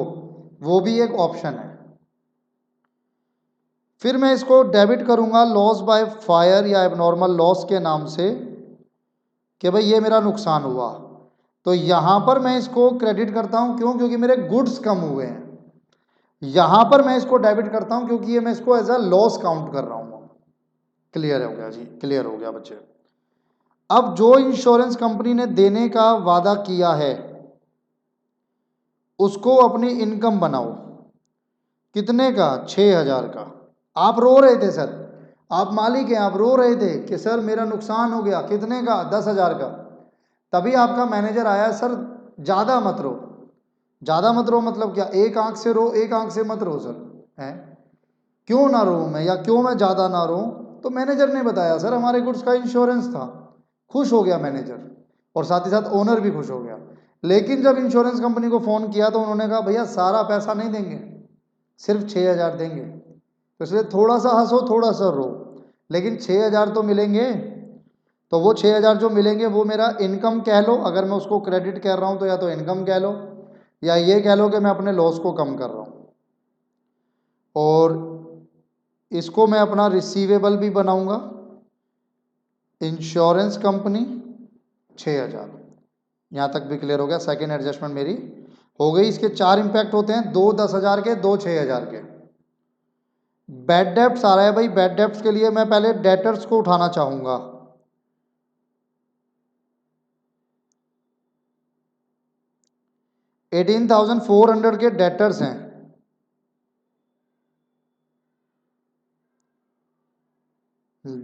वो भी एक ऑप्शन है। फिर मैं इसको डेबिट करूंगा लॉस बाय फायर या एबनॉर्मल लॉस के नाम से कि भाई ये मेरा नुकसान हुआ। तो यहां पर मैं इसको क्रेडिट करता हूं, क्यों? क्योंकि मेरे गुड्स कम हुए हैं। यहां पर मैं इसको डेबिट करता हूं क्योंकि ये मैं इसको एज अ लॉस काउंट कर रहा हूं। क्लियर हो गया जी? क्लियर हो गया बच्चे। अब जो इंश्योरेंस कंपनी ने देने का वादा किया है उसको अपनी इनकम बनाओ। कितने का? 6,000 का। आप रो रहे थे सर, आप मालिक हैं, आप रो रहे थे कि सर मेरा नुकसान हो गया। कितने का? 10,000 का। तभी आपका मैनेजर आया, सर ज्यादा मत रो। ज्यादा मत रो मतलब क्या? एक आंख से रो, एक आंख से मत रो सर। है क्यों ना रो मैं, या क्यों मैं ज्यादा ना रो? तो मैनेजर ने बताया सर हमारे गुड्स का इंश्योरेंस था। खुश हो गया मैनेजर, और साथ ही साथ ओनर भी खुश हो गया। लेकिन जब इंश्योरेंस कंपनी को फोन किया तो उन्होंने कहा भैया सारा पैसा नहीं देंगे, सिर्फ 6,000 देंगे। तो इसलिए थोड़ा सा हंसो, थोड़ा सा रो, लेकिन 6,000 तो मिलेंगे। तो वो 6,000 जो मिलेंगे वो मेरा इनकम कह लो। अगर मैं उसको क्रेडिट कह रहा हूं तो या तो इनकम कह लो, या ये कह लो कि मैं अपने लॉस को कम कर रहा हूं। और इसको मैं अपना रिसीवेबल भी बनाऊंगा। Insurance company 6,000। यहां तक भी क्लियर हो गया? सेकेंड एडजस्टमेंट मेरी हो गई। इसके 4 इंपैक्ट होते हैं, 2 10,000 के, 2 6,000 के। बैड डेप्ट्स आ रहा है भाई। बैड डेप्ट्स के लिए मैं पहले डेटर्स को उठाना चाहूंगा। 18,400 के डेटर्स हैं।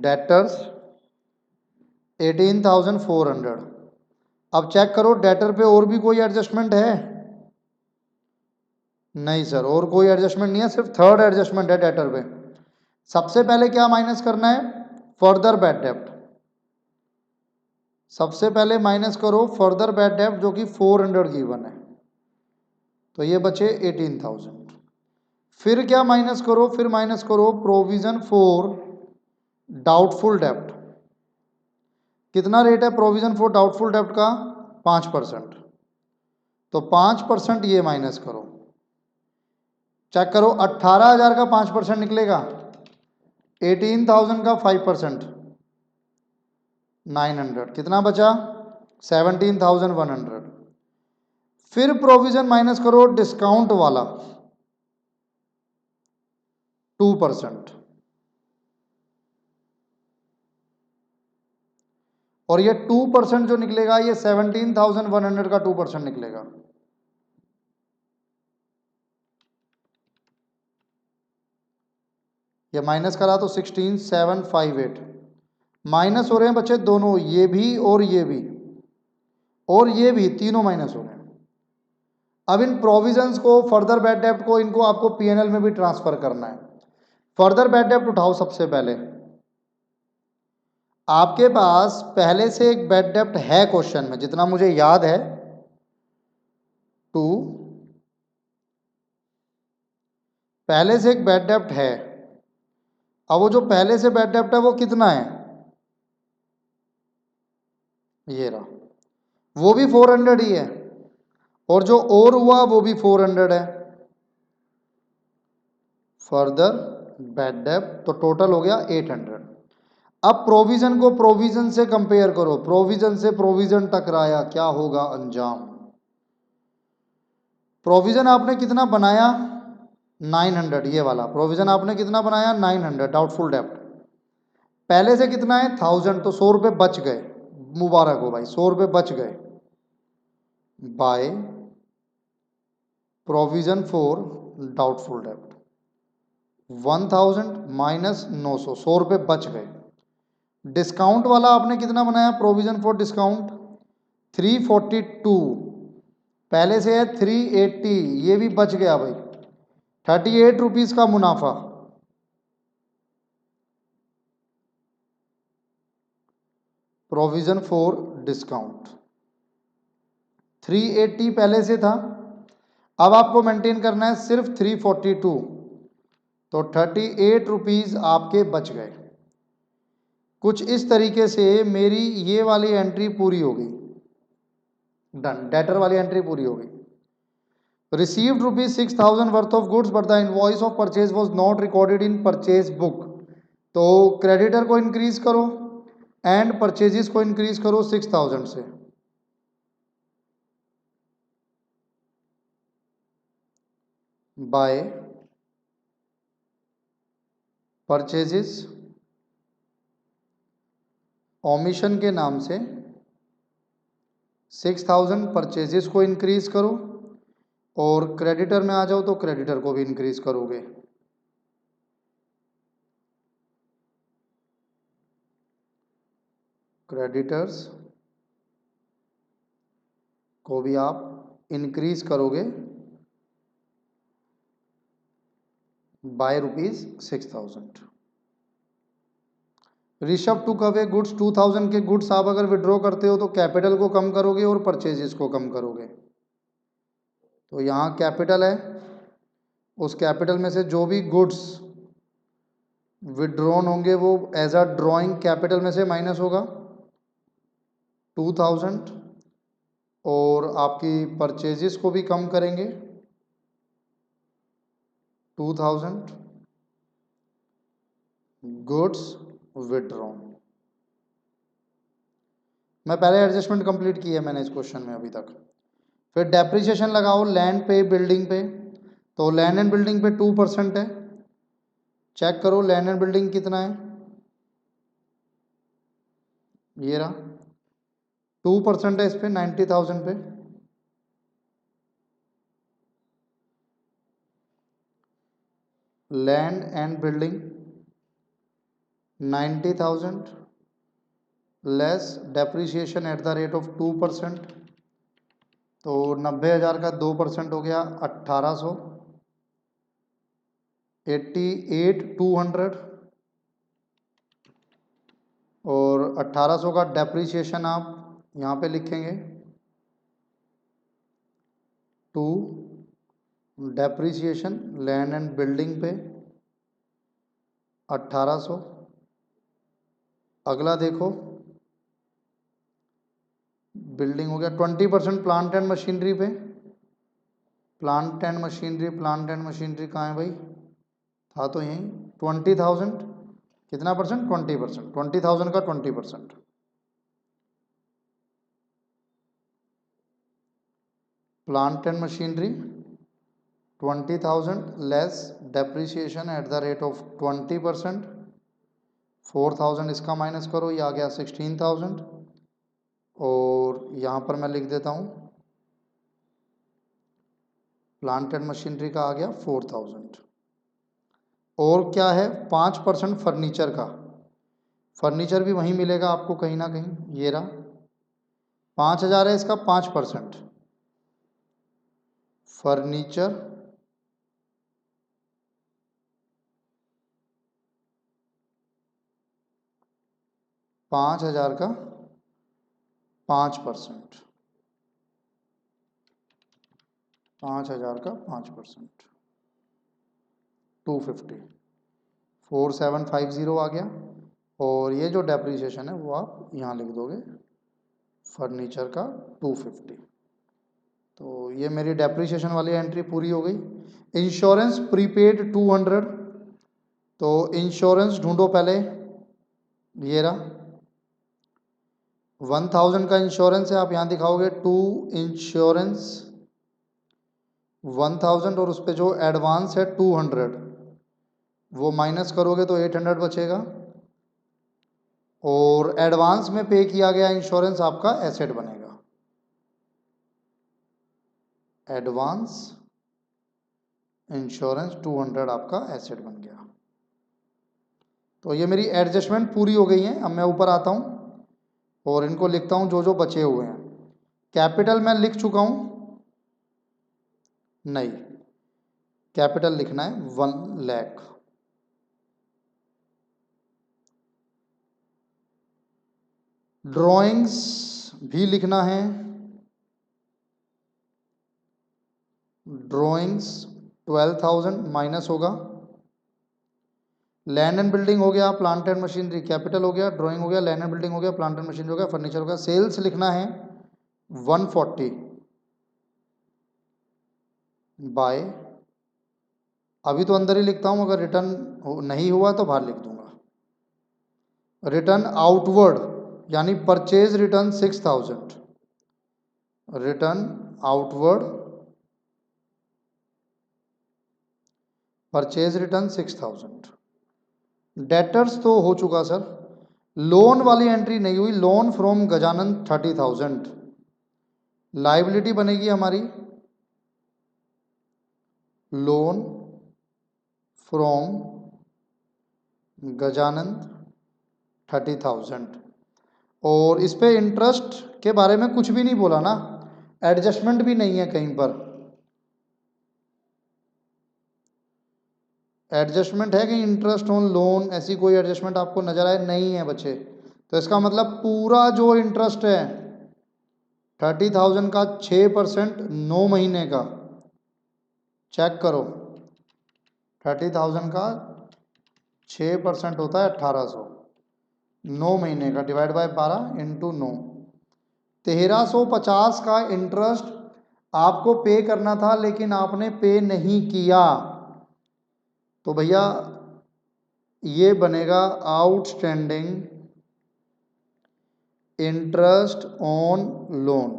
डेटर्स 18,400। अब चेक करो डेटर पे और भी कोई एडजस्टमेंट है? नहीं सर, और कोई एडजस्टमेंट नहीं है, सिर्फ थर्ड एडजस्टमेंट है डेटर पे। सबसे पहले क्या माइनस करना है? फर्दर बैड डेप्ट। सबसे पहले माइनस करो फर्दर बैड डेप्ट, जो कि 400 गिवन है, तो ये बचे 18,000। फिर क्या माइनस करो? फिर माइनस करो प्रोविजन फॉर डाउटफुल डेप्ट। कितना रेट है प्रोविजन फॉर डाउटफुल डेप्ट का? 5%। तो 5% ये माइनस करो। चेक करो 18,000 का 5% निकलेगा, 18,000 का 5%, 900। कितना बचा? 17,100। फिर प्रोविजन माइनस करो डिस्काउंट वाला 2%, और ये 2% जो निकलेगा ये 17,100 का 2% निकलेगा। ये माइनस करा तो 16,758। माइनस हो रहे हैं बच्चे दोनों, ये भी और ये भी, और ये भी, तीनों माइनस हो रहे हैं। अब इन प्रोविजंस को, फर्दर बैड डेप्ट को, इनको आपको पीएनएल में भी ट्रांसफर करना है। फर्दर बैड डेप्ट उठाओ। सबसे पहले आपके पास पहले से एक बैड डेप्ट है क्वेश्चन में, जितना मुझे याद है 2, पहले से एक बैड डेप्ट है। अब वो जो पहले से बैड डेप्ट है वो कितना है? ये रहा, वो भी 400 ही है, और जो और हुआ वो भी 400 है। फर्दर बैड डेप्ट तो टोटल हो गया 800। अब प्रोविजन को प्रोविजन से कंपेयर करो। प्रोविजन से प्रोविजन टकराया, क्या होगा अंजाम? प्रोविजन आपने कितना बनाया? 900। ये वाला प्रोविजन आपने कितना बनाया? 900 डाउटफुल डेप्ट। पहले से कितना है? 1000। तो 100 रुपये बच गए। मुबारक हो भाई, 100 रुपये बच गए बाय प्रोविजन फॉर डाउटफुल डेप्ट। 1000 माइनस 900, 100 रुपये बच गए। डिस्काउंट वाला आपने कितना बनाया? Provision for discount 342। पहले से है 380, ये भी बच गया भाई। 38 रुपीज का मुनाफा। प्रोविज़न फॉर डिस्काउंट 380 पहले से था, अब आपको मेंटेन करना है सिर्फ 342, तो 38 रुपीज़ आपके बच गए। कुछ इस तरीके से मेरी ये वाली एंट्री पूरी हो गई, डन, डेटर वाली एंट्री पूरी हो गई। Received ₹6,000 worth of goods but the invoice of purchase was not recorded in purchase book. तो क्रेडिटर को इंक्रीज करो एंड परचेजेस को इंक्रीज करो 6,000 से। बाय परचेजेस ओमिशन के नाम से 6,000 परचेजेस को इंक्रीज करो और क्रेडिटर में आ जाओ तो क्रेडिटर को भी इंक्रीज करोगे। क्रेडिटर्स को भी आप इंक्रीज करोगे बाय ₹6,000। ऋषभ टू कवे गुड्स 2,000 के गुड्स आप अगर विड्रॉ करते हो तो कैपिटल को कम करोगे और परचेजेस को कम करोगे। तो यहाँ कैपिटल है, उस कैपिटल में से जो भी गुड्स विड्रॉन होंगे वो एज अ ड्रॉइंग कैपिटल में से माइनस होगा 2,000, और आपकी परचेजेस को भी कम करेंगे 2,000, गुड्स विड्रॉन। मैं पहले एडजस्टमेंट कंप्लीट की है मैंने इस क्वेश्चन में अभी तक। फिर डेप्रिसिएशन लगाओ लैंड पे, बिल्डिंग पे, तो लैंड एंड बिल्डिंग पे 2% है। चेक करो लैंड एंड बिल्डिंग कितना है, ये रहा 2% है इस पे 90,000 पे। Land and building 90,000 less depreciation at the rate of 2%, तो 90,000 का 2% हो गया 1,800, 88,200, और 1,800 का डेप्रिसिएशन आप यहाँ पे लिखेंगे to depreciation land and building पे 1,800। अगला देखो बिल्डिंग हो गया 20% प्लांट एंड मशीनरी पे। Plant and machinery, plant and machinery कहाँ है भाई, था तो यहीं 20,000, कितना परसेंट 20%, 20,000 का 20%। Plant and machinery 20,000 less depreciation at the rate of 20%, 4,000 इसका माइनस करो, ये आ गया 16,000, और यहाँ पर मैं लिख देता हूँ प्लांट एंड मशीनरी का आ गया 4,000। और क्या है 5% फर्नीचर का, फर्नीचर भी वहीं मिलेगा आपको कहीं ना कहीं, ये रहा 5,000 है इसका 5%। फर्नीचर 5,000 का 5%, 5,000 का 5%, 250, 4,750 आ गया। और ये जो डेप्रिसिएशन है वो आप यहाँ लिख दोगे फर्नीचर का 250। तो ये मेरी डेप्रिसिएशन वाली एंट्री पूरी हो गई। इंश्योरेंस प्रीपेड 200, तो इंश्योरेंस ढूंढो पहले, ये रहा 1,000 का इंश्योरेंस है, आप यहाँ दिखाओगे टू इंश्योरेंस 1,000, और उस पर जो एडवांस है 200 वो माइनस करोगे तो 800 बचेगा, और एडवांस में पे किया गया इंश्योरेंस आपका एसेट बनेगा। एडवांस इंश्योरेंस 200 आपका एसेट बन गया। तो ये मेरी एडजस्टमेंट पूरी हो गई है। अब मैं ऊपर आता हूँ और इनको लिखता हूँ जो जो बचे हुए हैं। कैपिटल मैं लिख चुका हूँ, नहीं कैपिटल लिखना है 1 लाख। ड्राइंग्स भी लिखना है, ड्राइंग्स 12,000 माइनस होगा। लैंड एंड बिल्डिंग हो गया, प्लांट एंड मशीनरी कैपिटल हो गया, ड्राइंग हो गया, लैंड एंड बिल्डिंग हो गया, प्लांट एंड मशीनरी हो गया, फर्नीचर हो गया। सेल्स लिखना है 140 बाय, अभी तो अंदर ही लिखता हूँ, अगर रिटर्न नहीं हुआ तो बाहर लिख दूंगा। रिटर्न आउटवर्ड यानी purchase return 6,000, return outward purchase return 6,000। Debtors तो हो चुका सर, लोन वाली एंट्री नहीं हुई, लोन फ्रॉम गजानन 30,000। लाइबिलिटी बनेगी हमारी लोन फ्रॉम गजानन 30,000। और इस पे इंटरेस्ट के बारे में कुछ भी नहीं बोला ना, एडजस्टमेंट भी नहीं है कहीं पर। एडजस्टमेंट है कि इंटरेस्ट ऑन लोन, ऐसी कोई एडजस्टमेंट आपको नजर आए? नहीं है बच्चे। तो इसका मतलब पूरा जो इंटरेस्ट है 30,000 का 6% 9 महीने का, चेक करो 30,000 का 6% होता है 1800, 9 महीने का डिवाइड बाय 12 इंटू 9, 1350 का इंटरेस्ट आपको पे करना था लेकिन आपने पे नहीं किया, तो भैया ये बनेगा आउटस्टैंडिंग इंटरेस्ट ऑन लोन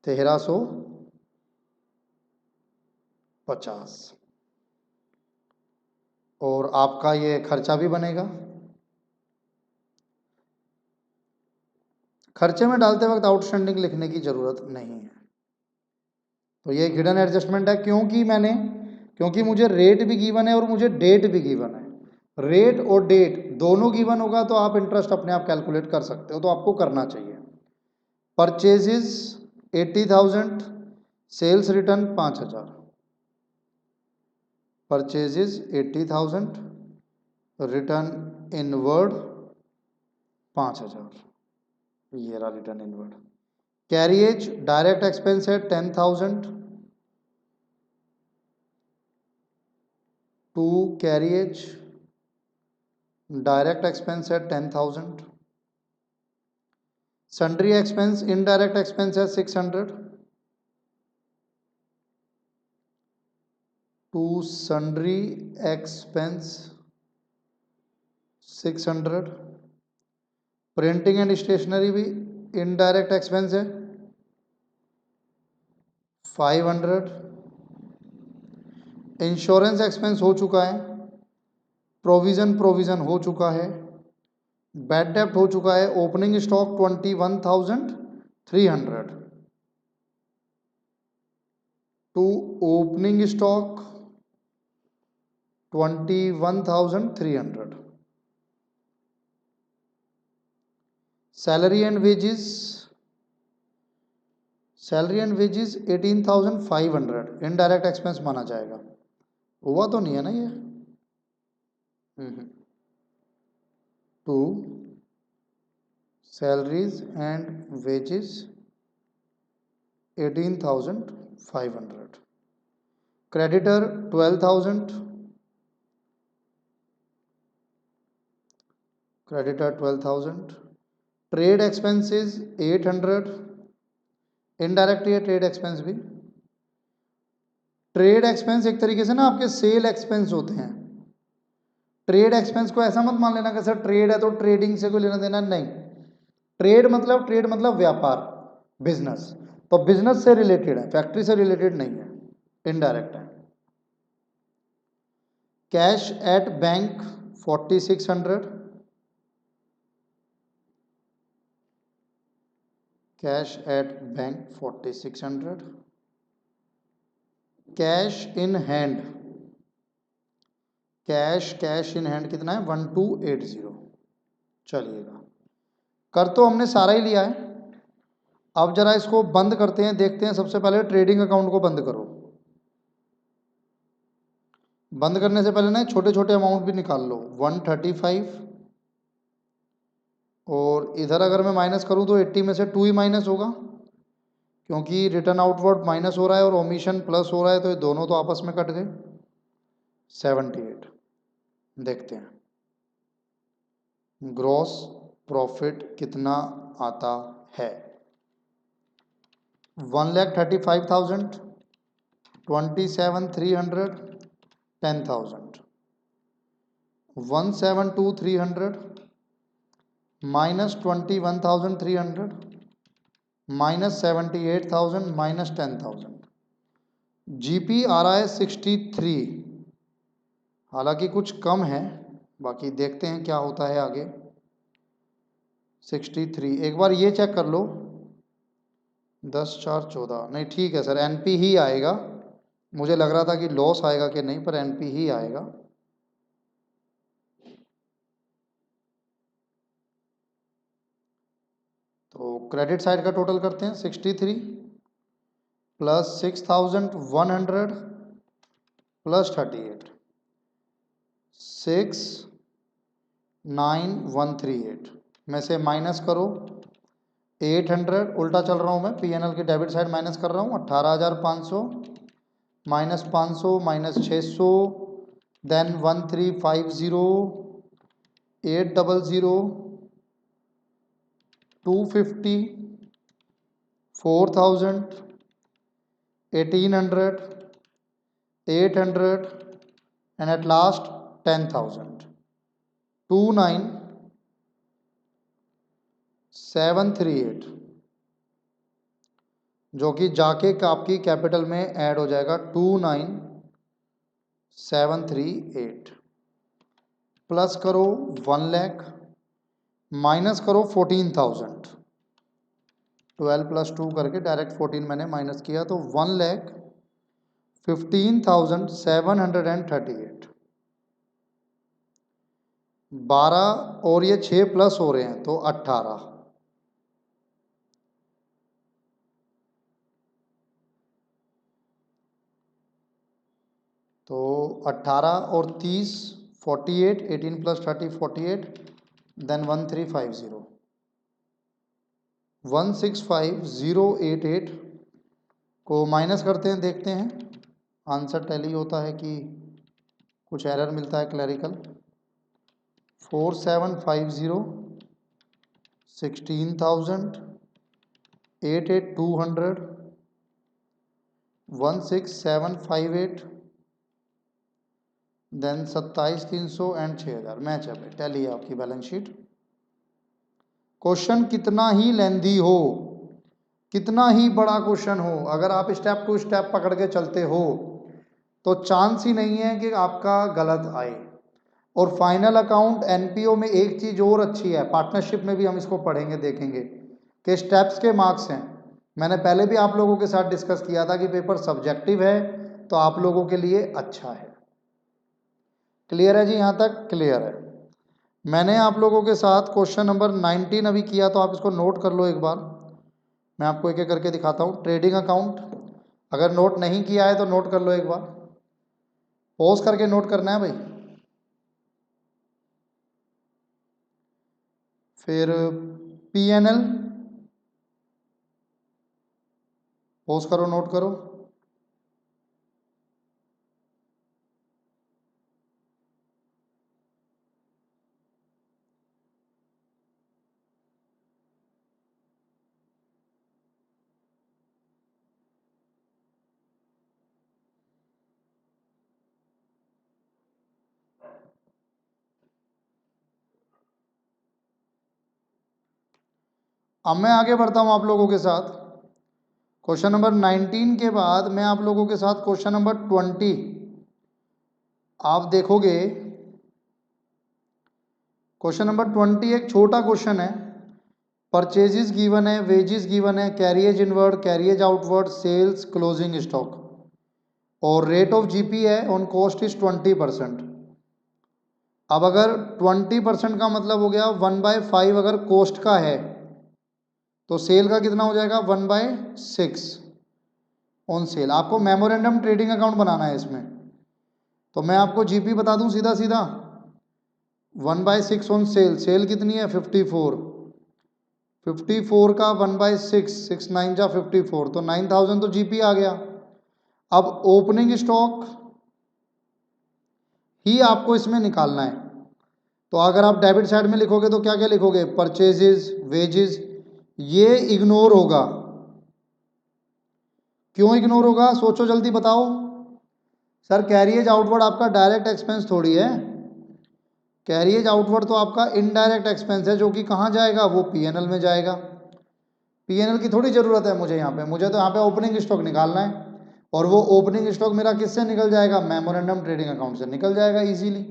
1350, और आपका ये खर्चा भी बनेगा। खर्चे में डालते वक्त आउटस्टैंडिंग लिखने की जरूरत नहीं है। तो ये हिडन एडजस्टमेंट है, क्योंकि मुझे रेट भी गिवन है और मुझे डेट भी गिवन है। रेट और डेट दोनों गिवन होगा तो आप इंटरेस्ट अपने आप कैलकुलेट कर सकते हो, तो आपको करना चाहिए। Purchases 80,000, sales return 5,000। Purchases 80,000, return inward 5,000, ये रहा return inward. Carriage direct expense है 10,000, टू कैरिएज डायरेक्ट एक्सपेंस है 10,000। सन्ड्री एक्सपेंस इनडायरेक्ट एक्सपेंस है 600, to sundry expense 600। Printing and stationery भी इनडायरेक्ट एक्सपेंस है 500। इंश्योरेंस एक्सपेंस हो चुका है, प्रोविजन हो चुका है, बैड डेप्ट हो चुका है, opening stock 21,300 to opening stock 21,300। Salary and wages 18,500 indirect expense माना जाएगा। हुआ तो नहीं है ना ये? To salaries and wages 18,500। Creditor 12,000, creditor 12,000। Trade expenses 800, इनडायरेक्ट है ट्रेड एक्सपेंस भी। ट्रेड एक्सपेंस एक तरीके से ना आपके सेल एक्सपेंस होते हैं। ट्रेड एक्सपेंस को ऐसा मत मान लेना कि सर ट्रेड है तो ट्रेडिंग से कोई लेना देना नहीं। ट्रेड मतलब व्यापार, बिजनेस, तो बिजनेस से रिलेटेड है, फैक्ट्री से रिलेटेड नहीं है, इनडायरेक्ट है। Cash at bank 4,600, cash at bank 4,600। Cash in hand, cash in hand कितना है 1,280। चलिएगा, कर तो हमने सारा ही लिया है। अब जरा इसको बंद करते हैं, देखते हैं। सबसे पहले ट्रेडिंग अकाउंट को बंद करो। बंद करने से पहले ना छोटे छोटे अमाउंट भी निकाल लो। 135, और इधर अगर मैं माइनस करूँ तो 80 में से 2 ही माइनस होगा, क्योंकि रिटर्न आउटवर्ड माइनस हो रहा है और ओमिशन प्लस हो रहा है, तो ये दोनों तो आपस में कट गए। 78। देखते हैं ग्रॉस प्रॉफिट कितना आता है। 1,35,000, 27,300, 10,000। 1,72,300 माइनस 21,300 माइनस 78,000 माइनस 10,000। जीपी आ रहा है 63, हालांकि कुछ कम है, बाकी देखते हैं क्या होता है आगे। 63 एक बार ये चेक कर लो। 10,4,14 नहीं, ठीक है सर, एनपी ही आएगा। मुझे लग रहा था कि लॉस आएगा कि नहीं, पर एनपी ही आएगा। तो क्रेडिट साइड का टोटल करते हैं। 63 प्लस 6,100 प्लस 38, 6,9,138 में से माइनस करो 800, उल्टा चल रहा हूँ मैं, पीएनएल की डेबिट साइड माइनस कर रहा हूँ। 18,500 minus 500 minus 600, then 1,350, 800, 250, 4,000, 1,800, 800 and at last 10,000। 29,738 जो कि जाके आपकी कैपिटल में ऐड हो जाएगा। 29,738 प्लस करो 1 लाख माइनस करो 14,000। 12 प्लस 2 करके डायरेक्ट 14 मैंने माइनस किया, तो 1,15,738। 12 और ये 6 प्लस हो रहे हैं तो 18। तो 18 और 30 48, 18 प्लस 30 48, देन 1,350, 165,088 को माइनस करते हैं, देखते हैं आंसर टैली होता है कि कुछ एरर मिलता है क्लैरिकल। 4,750, 16,000, 8,8,200, 1,6,758, then 27,300 and 6,000। मैच है, टैली है आपकी बैलेंस शीट। क्वेश्चन कितना ही लेंदी हो, कितना ही बड़ा क्वेश्चन हो, अगर आप स्टेप टू स्टेप पकड़ के चलते हो तो चांस ही नहीं है कि आपका गलत आए। और फाइनल अकाउंट एनपीओ में एक चीज़ और अच्छी है, पार्टनरशिप में भी हम इसको पढ़ेंगे देखेंगे कि स्टेप्स के मार्क्स हैं। मैंने पहले भी आप लोगों के साथ डिस्कस किया था कि पेपर सब्जेक्टिव है, तो आप लोगों के लिए अच्छा है। क्लियर है जी, यहाँ तक क्लियर है। मैंने आप लोगों के साथ क्वेश्चन नंबर 19 अभी किया, तो आप इसको नोट कर लो एक बार। मैं आपको एक एक करके दिखाता हूँ। ट्रेडिंग अकाउंट अगर नोट नहीं किया है तो नोट कर लो एक बार, पॉज करके नोट करना है भाई। फिर पीएनएल पॉज करो, नोट करो। अब मैं आगे बढ़ता हूं आप लोगों के साथ। क्वेश्चन नंबर 19 के बाद मैं आप लोगों के साथ क्वेश्चन नंबर 20 आप देखोगे। क्वेश्चन नंबर 20 एक छोटा क्वेश्चन है। परचेजेस गिवन है, वेजेस गिवन है, carriage inward, carriage outward, sales, closing stock, और रेट ऑफ जीपी है ऑन कॉस्ट इज 20%। अब अगर 20% का मतलब हो गया 1/5, अगर कॉस्ट का है तो सेल का कितना हो जाएगा 1/6 ऑन सेल। आपको मेमोरेंडम ट्रेडिंग अकाउंट बनाना है इसमें, तो मैं आपको जीपी बता दूं सीधा सीधा। 1/6 ऑन सेल, सेल कितनी है 54, 54 का 1/6, 6 9 जा 54, तो 9000 तो जीपी आ गया। अब ओपनिंग स्टॉक ही आपको इसमें निकालना है। तो अगर आप डेबिट साइड में लिखोगे तो क्या क्या लिखोगे, परचेजेस, वेजेस, ये इग्नोर होगा। क्यों इग्नोर होगा, सोचो जल्दी बताओ। सर कैरियज आउटवर्ड आपका डायरेक्ट एक्सपेंस थोड़ी है, कैरियज आउटवर्ड तो आपका इनडायरेक्ट एक्सपेंस है, जो कि कहाँ जाएगा, वो पीएनएल में जाएगा। पीएनएल की थोड़ी ज़रूरत है मुझे यहाँ पे, मुझे तो यहाँ पे ओपनिंग स्टॉक निकालना है, और वो ओपनिंग स्टॉक मेरा किससे निकल जाएगा, मेमोरेंडम ट्रेडिंग अकाउंट से निकल जाएगा इजीली।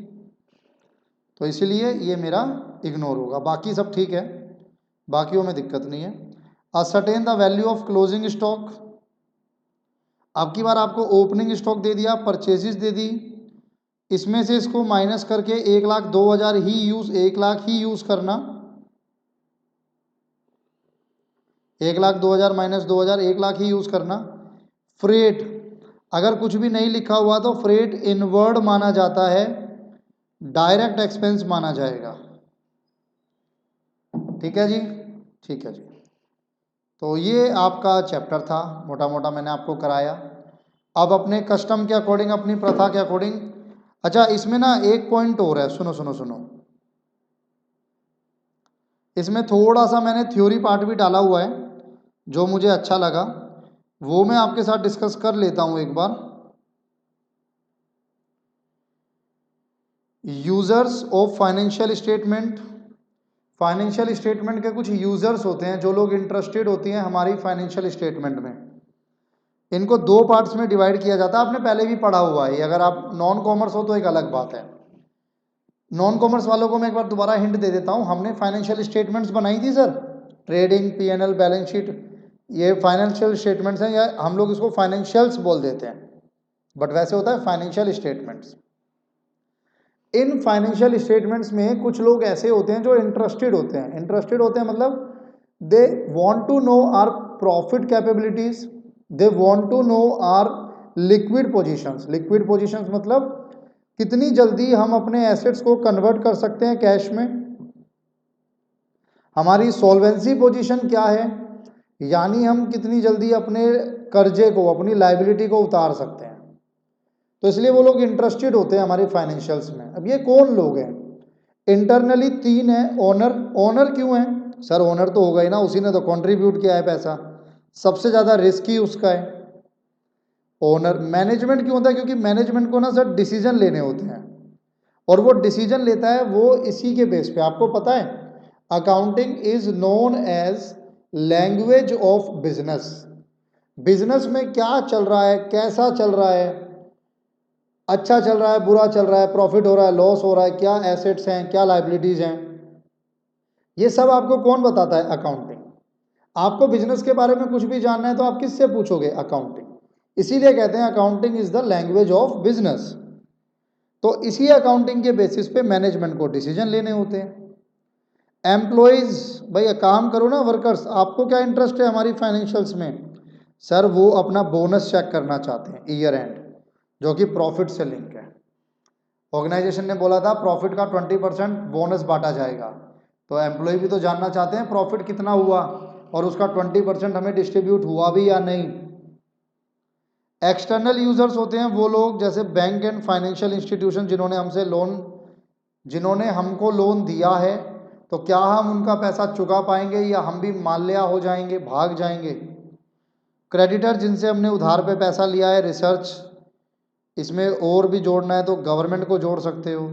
तो इसीलिए ये मेरा इग्नोर होगा, बाकी सब ठीक है, बाकियों में दिक्कत नहीं है। Ascertain the value of closing stock, अब की बार आपको ओपनिंग स्टॉक दे दिया, परचेजेस दे दी, इसमें से इसको माइनस करके 1,02,000 ही यूज, 1,00,000 ही यूज करना। 1,02,000 माइनस 2,000, 1,00,000 ही यूज करना। फ्रेट, अगर कुछ भी नहीं लिखा हुआ तो फ्रेट इनवर्ड माना जाता है, डायरेक्ट एक्सपेंस माना जाएगा। ठीक है जी, ठीक है जी। तो ये आपका चैप्टर था, मोटा मोटा मैंने आपको कराया। अब अपने कस्टम के अकॉर्डिंग, अपनी प्रथा के अकॉर्डिंग, अच्छा इसमें ना एक पॉइंट और है, सुनो सुनो सुनो, इसमें थोड़ा सा मैंने थ्योरी पार्ट भी डाला हुआ है, जो मुझे अच्छा लगा, वो मैं आपके साथ डिस्कस कर लेता हूं एक बार। Users of financial statement, financial statement के कुछ यूजर्स होते हैं, जो लोग इंटरेस्टेड होती हैं हमारी फाइनेंशियल स्टेटमेंट में। इनको दो पार्ट्स में डिवाइड किया जाता है, आपने पहले भी पढ़ा हुआ है, अगर आप नॉन कॉमर्स हो तो एक अलग बात है। नॉन कॉमर्स वालों को मैं एक बार दोबारा हिंट दे देता हूं, हमने फाइनेंशियल स्टेटमेंट्स बनाई थी sir, trading, PNL, balance sheet, ये फाइनेंशियल स्टेटमेंट्स हैं, या हम लोग इसको फाइनेंशियल्स बोल देते हैं, बट वैसे होता है financial statements. In financial statements में कुछ लोग ऐसे होते हैं जो इंटरेस्टेड होते हैं, इंटरेस्टेड होते हैं मतलब they want to know our profit capabilities, they want to know our liquid positions, liquid positions मतलब कितनी जल्दी हम अपने एसेट्स को कन्वर्ट कर सकते हैं कैश में, हमारी सॉल्वेंसी पोजीशन क्या है, यानी हम कितनी जल्दी अपने कर्जे को, अपनी लायबिलिटी को उतार सकते हैं। तो इसलिए वो लोग इंटरेस्टेड होते हैं हमारे फाइनेंशियल्स में। अब ये कौन लोग हैं, इंटरनली तीन है, ओनर, ओनर क्यों है सर, ओनर तो होगा ही ना, उसी ने तो कंट्रीब्यूट किया है पैसा, सबसे ज़्यादा रिस्क ही उसका है ओनर। मैनेजमेंट क्यों होता है, क्योंकि मैनेजमेंट को ना सर डिसीजन लेने होते हैं, और वो डिसीजन लेता है वो इसी के बेस पे, आपको पता है accounting is known as language of business. Business में क्या चल रहा है, कैसा चल रहा है, अच्छा चल रहा है, बुरा चल रहा है, प्रॉफिट हो रहा है, लॉस हो रहा है, क्या एसेट्स हैं, क्या लाइबिलिटीज हैं, ये सब आपको कौन बताता है, अकाउंटिंग। आपको बिजनेस के बारे में कुछ भी जानना है तो आप किससे पूछोगे, अकाउंटिंग। इसीलिए कहते हैं accounting is the language of business. तो इसी अकाउंटिंग के बेसिस पे मैनेजमेंट को डिसीजन लेने होते हैं। एम्प्लॉयज, भाई काम करो ना वर्कर्स, आपको क्या इंटरेस्ट है हमारी फाइनेंशियल्स में, सर वो अपना बोनस चेक करना चाहते हैं ईयर एंड, जो कि प्रॉफिट से लिंक है। ऑर्गेनाइजेशन ने बोला था प्रॉफिट का 20% बोनस बांटा जाएगा, तो एम्प्लॉय भी तो जानना चाहते हैं प्रॉफिट कितना हुआ, और उसका 20% हमें डिस्ट्रीब्यूट हुआ भी या नहीं। एक्सटर्नल यूजर्स होते हैं वो लोग, जैसे बैंक एंड फाइनेंशियल इंस्टीट्यूशन, जिन्होंने हमसे लोन, जिन्होंने हमको लोन दिया है, तो क्या हम उनका पैसा चुका पाएंगे, या हम भी माल्या हो जाएंगे, भाग जाएंगे। क्रेडिटर, जिनसे हमने उधार पे पैसा लिया है। रिसर्च, इसमें और भी जोड़ना है तो गवर्नमेंट को जोड़ सकते हो।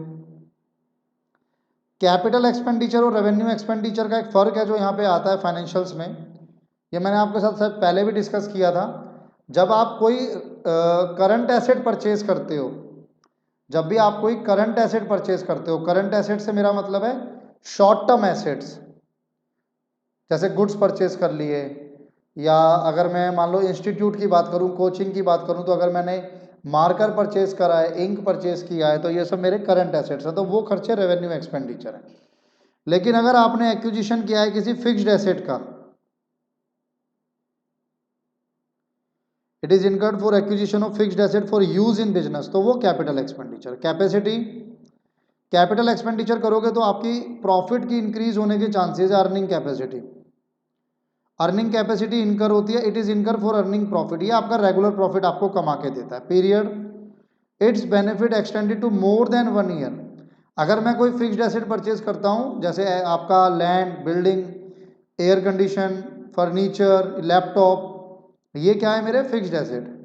कैपिटल एक्सपेंडिचर और रेवेन्यू एक्सपेंडिचर का एक फ़र्क है जो यहाँ पे आता है फाइनेंशियल्स में, ये मैंने आपके साथ शायद पहले भी डिस्कस किया था। जब आप कोई करंट एसेट परचेज करते हो, जब भी आप कोई करंट एसेट परचेज करते हो, करंट एसेट से मेरा मतलब है शॉर्ट टर्म एसेट्स, जैसे गुड्स परचेज कर लिए, या अगर मैं मान लो इंस्टीट्यूट की बात करूं, कोचिंग की बात करूं, तो अगर मैंने मार्कर परचेज करा है, इंक परचेज किया है, तो ये सब मेरे करंट एसेट्स हैं, तो वो खर्चे रेवेन्यू एक्सपेंडिचर है। लेकिन अगर आपने एक्विजिशन किया है किसी फिक्स्ड एसेट का, it is incurred for acquisition of fixed asset for use in business, तो वो capital expenditure. Capacity, capital expenditure करोगे तो आपकी प्रॉफिट की इंक्रीज होने के चांसेस है, earning capacity. Earning capacity incur होती है, it is incur for earning profit, ये आपका रेगुलर प्रॉफिट आपको कमा के देता है। Period, it's benefit extended to more than 1 year. अगर मैं कोई फिक्स्ड एसेट परचेज करता हूँ, जैसे आपका land, building, air condition, furniture, laptop, ये क्या है मेरे फिक्स्ड एसेट,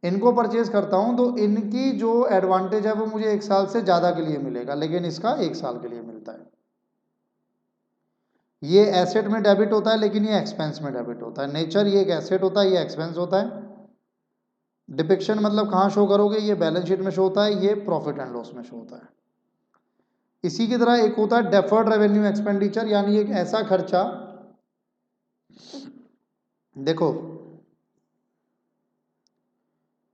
इनको परचेज करता हूँ तो इनकी जो एडवांटेज है वो मुझे 1 साल से ज़्यादा के लिए मिलेगा, लेकिन इसका 1 साल के लिए मिलता है। ये एसेट में डेबिट होता है लेकिन ये एक्सपेंस में डेबिट होता है। नेचर, ये एक एसेट होता है, ये एक्सपेंस होता है। डिपिक्शन मतलब कहाँ शो करोगे, ये बैलेंस शीट में शो होता है, ये प्रॉफिट एंड लॉस में शो होता है। इसी की तरह एक होता है डेफर्ड रेवेन्यू एक्सपेंडिचर, यानी एक ऐसा खर्चा, देखो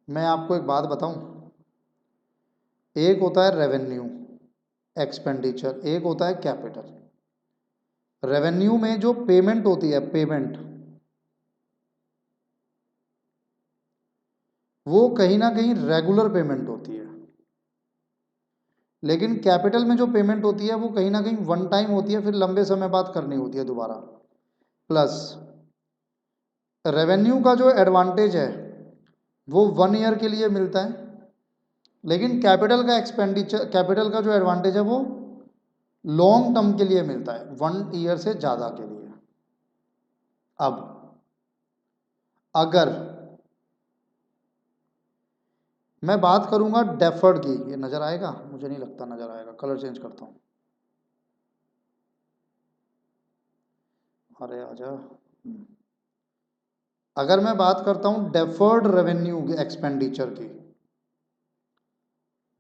मैं आपको एक बात बताऊं, एक होता है रेवेन्यू एक्सपेंडिचर, एक होता है कैपिटल। रेवेन्यू में जो पेमेंट होती है, पेमेंट, वो कहीं ना कहीं रेगुलर पेमेंट होती है, लेकिन कैपिटल में जो पेमेंट होती है वो कहीं ना कहीं वन टाइम होती है, फिर लंबे समय बाद करनी होती है दोबारा। प्लस रेवेन्यू का जो एडवांटेज है वो 1 ईयर के लिए मिलता है, लेकिन कैपिटल का एक्सपेंडिचर, कैपिटल का जो एडवांटेज है वो लॉन्ग टर्म के लिए मिलता है, 1 ईयर से ज़्यादा के लिए। अब अगर मैं बात करूंगा डेफर्ड की, ये नज़र आएगा, मुझे नहीं लगता नज़र आएगा, कलर चेंज करता हूँ, अरे आजा। अगर मैं बात करता हूँ डेफर्ड रेवेन्यू एक्सपेंडिचर की,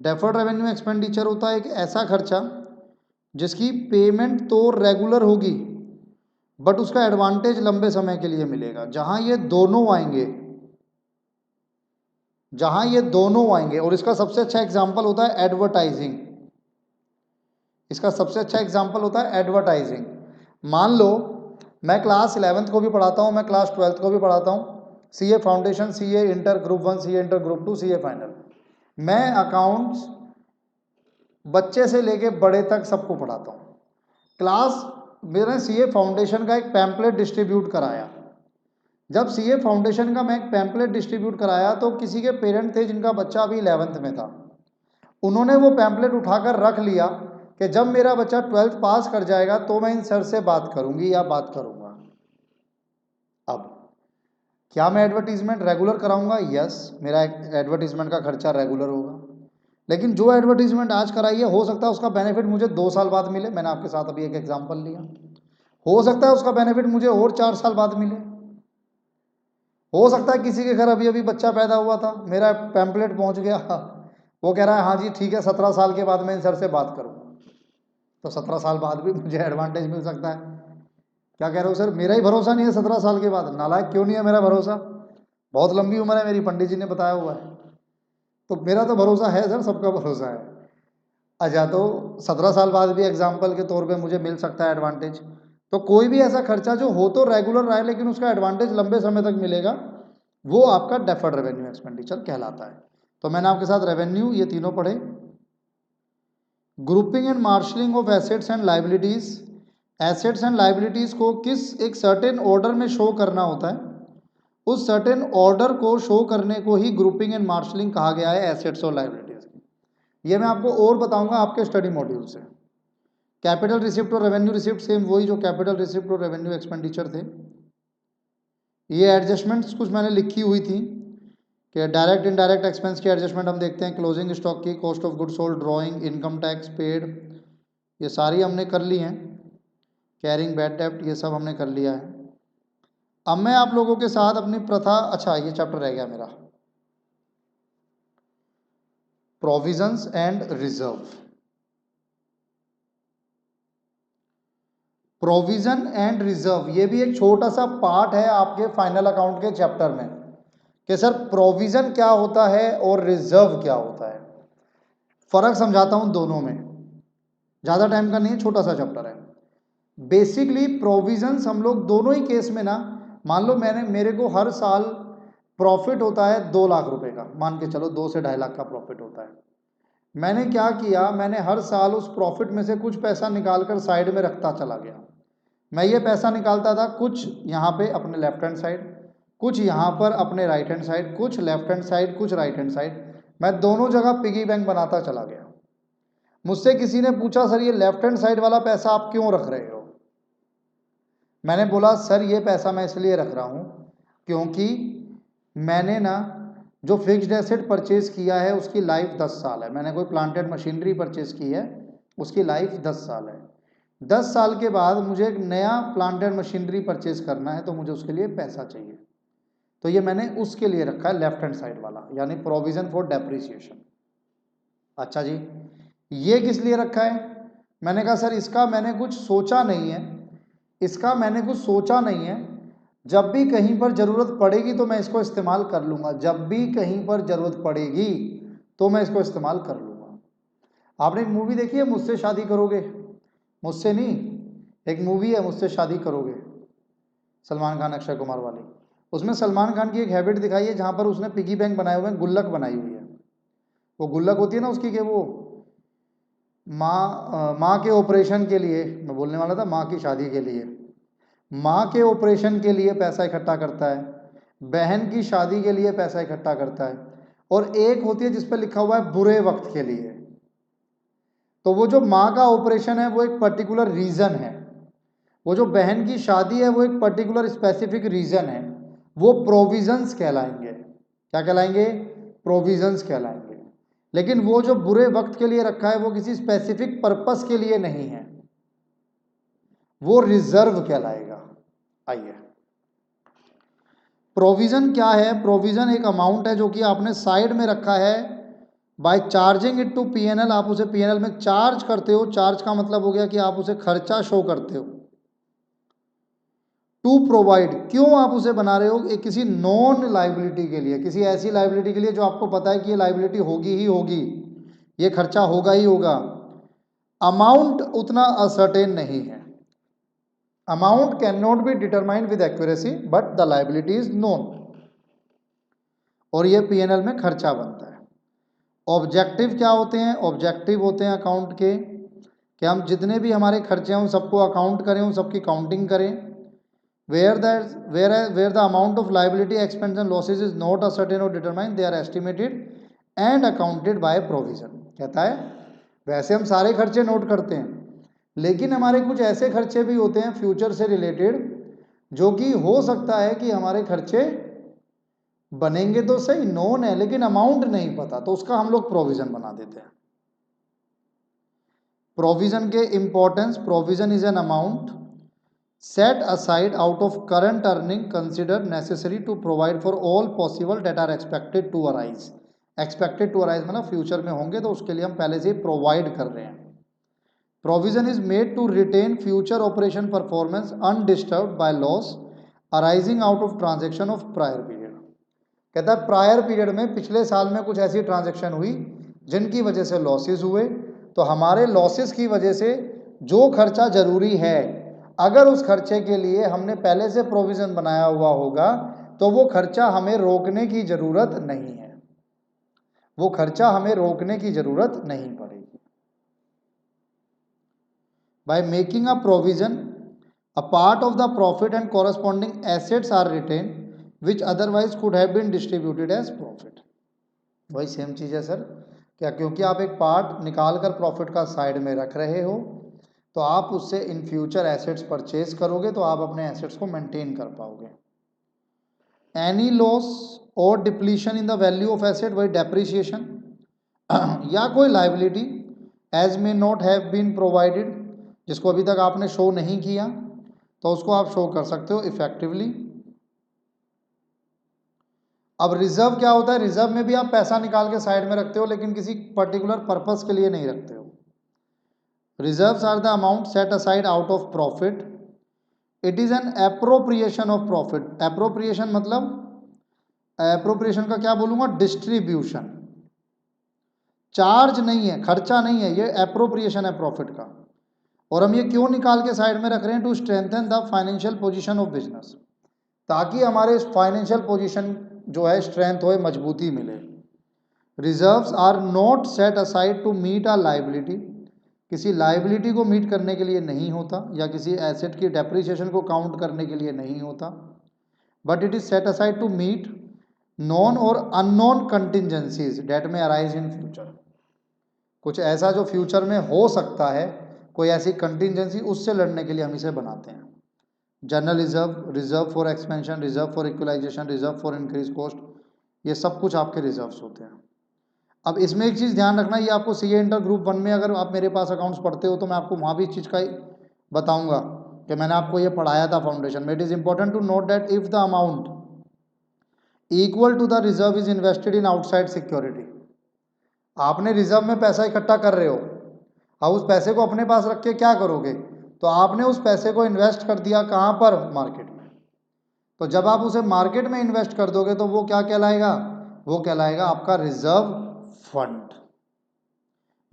डेफर्ड रेवेन्यू एक्सपेंडिचर होता है एक ऐसा खर्चा जिसकी पेमेंट तो रेगुलर होगी बट उसका एडवांटेज लंबे समय के लिए मिलेगा। जहां ये दोनों आएंगे, जहां ये दोनों आएंगे, और इसका सबसे अच्छा एग्जांपल होता है एडवर्टाइजिंग, इसका सबसे अच्छा एग्जांपल होता है एडवर्टाइजिंग। मान लो मैं क्लास 11th को भी पढ़ाता हूँ, मैं क्लास 12th को भी पढ़ाता हूँ, CA foundation, CA inter group 1, CA inter group 2, CA final, मैं अकाउंट्स बच्चे से लेके बड़े तक सबको पढ़ाता हूँ। क्लास मेरे सीए फाउंडेशन का एक पैम्पलेट डिस्ट्रीब्यूट कराया, जब सीए फाउंडेशन का मैं एक पैम्पलेट डिस्ट्रीब्यूट कराया तो किसी के पेरेंट थे जिनका बच्चा अभी 11th में था, उन्होंने वो पैम्पलेट उठाकर रख लिया कि जब मेरा बच्चा 12th पास कर जाएगा तो मैं इन सर से बात करूंगी या बात करूंगा। अब क्या मैं एडवर्टीजमेंट रेगुलर कराऊंगा? यस, मेरा एडवर्टीजमेंट का खर्चा रेगुलर होगा, लेकिन जो एडवर्टीजमेंट आज कराई है हो सकता है उसका बेनिफिट मुझे 2 साल बाद मिले, मैंने आपके साथ अभी एक एग्जांपल लिया, हो सकता है उसका बेनिफिट मुझे और 4 साल बाद मिले, हो सकता है किसी के घर अभी अभी बच्चा पैदा हुआ था, मेरा पैम्पलेट पहुंच गया, वो कह रहा है हाँ जी ठीक है 17 साल के बाद मैं इन सर से बात करूंगा, तो 17 साल बाद भी मुझे एडवांटेज मिल सकता है। क्या कह रहे हो सर, मेरा ही भरोसा नहीं है 17 साल के बाद? नालायक, क्यों नहीं है मेरा भरोसा? बहुत लंबी उम्र है मेरी, पंडित जी ने बताया हुआ है, तो मेरा तो भरोसा है सर, सबका भरोसा है। अच्छा, तो 17 साल बाद भी एग्जाम्पल के तौर पे मुझे मिल सकता है एडवांटेज। तो कोई भी ऐसा खर्चा जो हो तो रेगुलर रहा है लेकिन उसका एडवांटेज लंबे समय तक मिलेगा, वो आपका डेफर्ड रेवेन्यू एक्सपेंडिचर कहलाता है। तो मैंने आपके साथ रेवेन्यू ये तीनों पढ़े। Grouping and marshalling of assets and liabilities, assets and liabilities को किस एक सर्टेन ऑर्डर में शो करना होता है, उस सर्टेन ऑर्डर को शो करने को ही ग्रुपिंग एंड मार्शलिंग कहा गया है एसेट्स और लाइबिलिटीज की। ये मैं आपको और बताऊंगा आपके स्टडी मॉड्यूल से। कैपिटल रिसिप्ट और रेवेन्यू रिसिप्ट सेम वही जो कैपिटल रिसिप्ट और रेवेन्यू एक्सपेंडिचर थे। ये एडजस्टमेंट्स कुछ मैंने लिखी हुई थी कि डायरेक्ट इनडायरेक्ट एक्सपेंस की एडजस्टमेंट हम देखते हैं, क्लोजिंग स्टॉक की, cost of good sold, drawing, income tax paid, ये सारी हमने कर ली हैं, कैरिंग बैड डेप्ट, ये सब हमने कर लिया है। अब मैं आप लोगों के साथ अपनी प्रथा, अच्छा ये चैप्टर रह गया मेरा, provisions and reserve. Provision and reserve ये भी एक छोटा सा पार्ट है आपके फाइनल अकाउंट के चैप्टर में कि सर प्रोविजन क्या होता है और रिजर्व क्या होता है। फर्क समझाता हूं दोनों में, ज्यादा टाइम का नहीं है, छोटा सा चैप्टर है। बेसिकली प्रोविजंस हम लोग दोनों ही केस में ना, मान लो मेरे को हर साल प्रॉफिट होता है 2 लाख रुपए का, मान के चलो 2 से 2.5 लाख का प्रॉफिट होता है। मैंने क्या किया, मैंने हर साल उस प्रॉफिट में से कुछ पैसा निकाल कर साइड में रखता चला गया। मैं ये पैसा निकालता था कुछ यहाँ पे अपने लेफ्ट हैंड साइड, कुछ यहाँ पर अपने राइट हैंड साइड, कुछ लेफ्ट हैंड साइड, कुछ राइट हैंड साइड, मैं दोनों जगह पिगी बैंक बनाता चला गया। मुझसे किसी ने पूछा सर ये लेफ्ट हैंड साइड वाला पैसा आप क्यों रख रहे हो? मैंने बोला सर ये पैसा मैं इसलिए रख रहा हूँ क्योंकि मैंने ना जो फिक्स्ड एसेट परचेज किया है उसकी लाइफ 10 साल है। मैंने कोई प्लांटेड मशीनरी परचेज की है, उसकी लाइफ 10 साल है। 10 साल के बाद मुझे एक नया प्लांटेड मशीनरी परचेज करना है तो मुझे उसके लिए पैसा चाहिए, तो ये मैंने उसके लिए रखा है लेफ्ट हैंड साइड वाला, यानी प्रोविजन फॉर डेप्रिसिएशन। अच्छा जी, ये किस लिए रखा है? मैंने कहा सर इसका मैंने कुछ सोचा नहीं है, इसका मैंने कुछ सोचा नहीं है, जब भी कहीं पर ज़रूरत पड़ेगी तो मैं इसको इस्तेमाल कर लूँगा, जब भी कहीं पर ज़रूरत पड़ेगी तो मैं इसको इस्तेमाल कर लूँगा। आपने एक मूवी देखी है मुझसे शादी करोगे? मुझसे नहीं, एक मूवी है मुझसे शादी करोगे, सलमान खान अक्षय कुमार वाली। उसमें सलमान खान की एक हैबिट दिखाई है जहाँ पर उसने पिगी बैंक बनाए हुए हैं, गुल्लक बनाई हुई है। वो गुल्लक होती है ना उसकी, कि वो माँ के ऑपरेशन के लिए, मैं बोलने वाला था माँ की शादी के लिए, माँ के ऑपरेशन के लिए पैसा इकट्ठा करता है, बहन की शादी के लिए पैसा इकट्ठा करता है, और एक होती है जिस पर लिखा हुआ है बुरे वक्त के लिए। तो वो जो माँ का ऑपरेशन है वो एक पर्टिकुलर रीज़न है, वो जो बहन की शादी है वो एक पर्टिकुलर स्पेसिफिक रीज़न है, वो प्रोविजंस कहलाएंगे। क्या कहलाएंगे? प्रोविजंस कहलाएंगे। लेकिन वो जो बुरे वक्त के लिए रखा है वो किसी स्पेसिफिक पर्पस के लिए नहीं है, वो रिजर्व कहलाएगा। आइए, प्रोविजन क्या है? प्रोविजन एक अमाउंट है जो कि आपने साइड में रखा है, by charging it to PNL, आप उसे पीएनएल में चार्ज करते हो। चार्ज का मतलब हो गया कि आप उसे खर्चा शो करते हो। टू प्रोवाइड, क्यों आप उसे बना रहे हो? एक किसी नॉन लाइबिलिटी के लिए, किसी ऐसी लाइबिलिटी के लिए जो आपको पता है कि ये लाइबिलिटी होगी ही होगी, ये खर्चा होगा ही होगा। अमाउंट उतना असर्टेन नहीं है, amount can not be determined with accuracy but the liability is known, और ये पीएनएल में खर्चा बनता है। ऑब्जेक्टिव क्या होते हैं? ऑब्जेक्टिव होते हैं अकाउंट के कि हम जितने भी हमारे खर्चे हैं उन सबको अकाउंट करें, उन सबकी काउंटिंग करें। Where the amount of liability expense and losses is not ascertain और determine, they are estimated and accounted by provision. कहता है वैसे हम सारे खर्चे नोट करते हैं, लेकिन हमारे कुछ ऐसे खर्चे भी होते हैं फ्यूचर से रिलेटेड जो कि हो सकता है कि हमारे खर्चे बनेंगे तो सही, नोन है लेकिन अमाउंट नहीं पता, तो उसका हम लोग प्रोविजन बना देते हैं। प्रोविजन के importance, provision is an amount set aside out of current earning considered necessary to provide for all possible that are expected to arise। expected to arise मतलब फ्यूचर में होंगे, तो उसके लिए हम पहले से ही प्रोवाइड कर रहे हैं। Provision is made to retain future operation performance undisturbed by loss arising out of transaction of prior period. कहता है प्रायर पीरियड में, पिछले साल में कुछ ऐसी ट्रांजेक्शन हुई जिनकी वजह से लॉसेस हुए, तो हमारे लॉसेस की वजह से जो खर्चा जरूरी है, अगर उस खर्चे के लिए हमने पहले से प्रोविजन बनाया हुआ होगा तो वो खर्चा हमें रोकने की जरूरत नहीं है, वो खर्चा हमें रोकने की जरूरत नहीं पड़ेगी। By making a provision a part of the profit and corresponding assets are retained which otherwise could have been distributed as profit. वही सेम चीज़ है सर, क्या क्योंकि आप एक पार्ट निकाल कर प्रॉफिट का साइड में रख रहे हो तो आप उससे इन फ्यूचर एसेट्स परचेज करोगे तो आप अपने एसेट्स को मेंटेन कर पाओगे। एनी लॉस और depletion in the value of asset, वही डेप्रिसिएशन, या कोई liability as may not have been provided, जिसको अभी तक आपने शो नहीं किया तो उसको आप शो कर सकते हो इफेक्टिवली। अब रिजर्व क्या होता है? रिजर्व में भी आप पैसा निकाल के साइड में रखते हो लेकिन किसी पर्टिकुलर पर्पस के लिए नहीं रखते हो। Reserves are the amount set aside out of profit, it is an appropriation of profit. Appropriation मतलब, एप्रोप्रिएशन का क्या बोलूंगा? डिस्ट्रीब्यूशन। चार्ज नहीं है, खर्चा नहीं है, ये एप्रोप्रिएशन है प्रॉफिट का। और हम ये क्यों निकाल के साइड में रख रहे हैं? To strengthen the financial position of business, ताकि हमारे फाइनेंशियल पोजीशन जो है स्ट्रेंथ होए, मजबूती मिले। Reserves are not set aside to meet a liability, किसी लाइबिलिटी को मीट करने के लिए नहीं होता या किसी एसेट की डेप्रिसिएशन को काउंट करने के लिए नहीं होता, but it is set aside to meet known और unknown contingencies that may arise in future. कुछ ऐसा जो फ्यूचर में हो सकता है, कोई ऐसी कंटिजेंसी, उससे लड़ने के लिए हम इसे बनाते हैं। General reserve, reserve for expansion, reserve for equalisation, reserve for increase cost, ये सब कुछ आपके रिजर्व्स होते हैं। अब इसमें एक चीज़ ध्यान रखना, ये आपको सीए इंटर ग्रुप 1 में अगर आप मेरे पास अकाउंट्स पढ़ते हो तो मैं आपको वहाँ भी इस चीज़ का बताऊंगा कि मैंने आपको ये पढ़ाया था फाउंडेशन में। It is important to note that if the amount equal to the reserve is invested in outside security, आपने रिजर्व में पैसा इकट्ठा कर रहे हो, अब उस पैसे को अपने पास रख के क्या करोगे, तो आपने उस पैसे को इन्वेस्ट कर दिया कहाँ पर, मार्केट में। तो जब आप उसे मार्केट में इन्वेस्ट कर दोगे तो वो क्या कहलाएगा, वो कहलाएगा आपका रिजर्व फंड।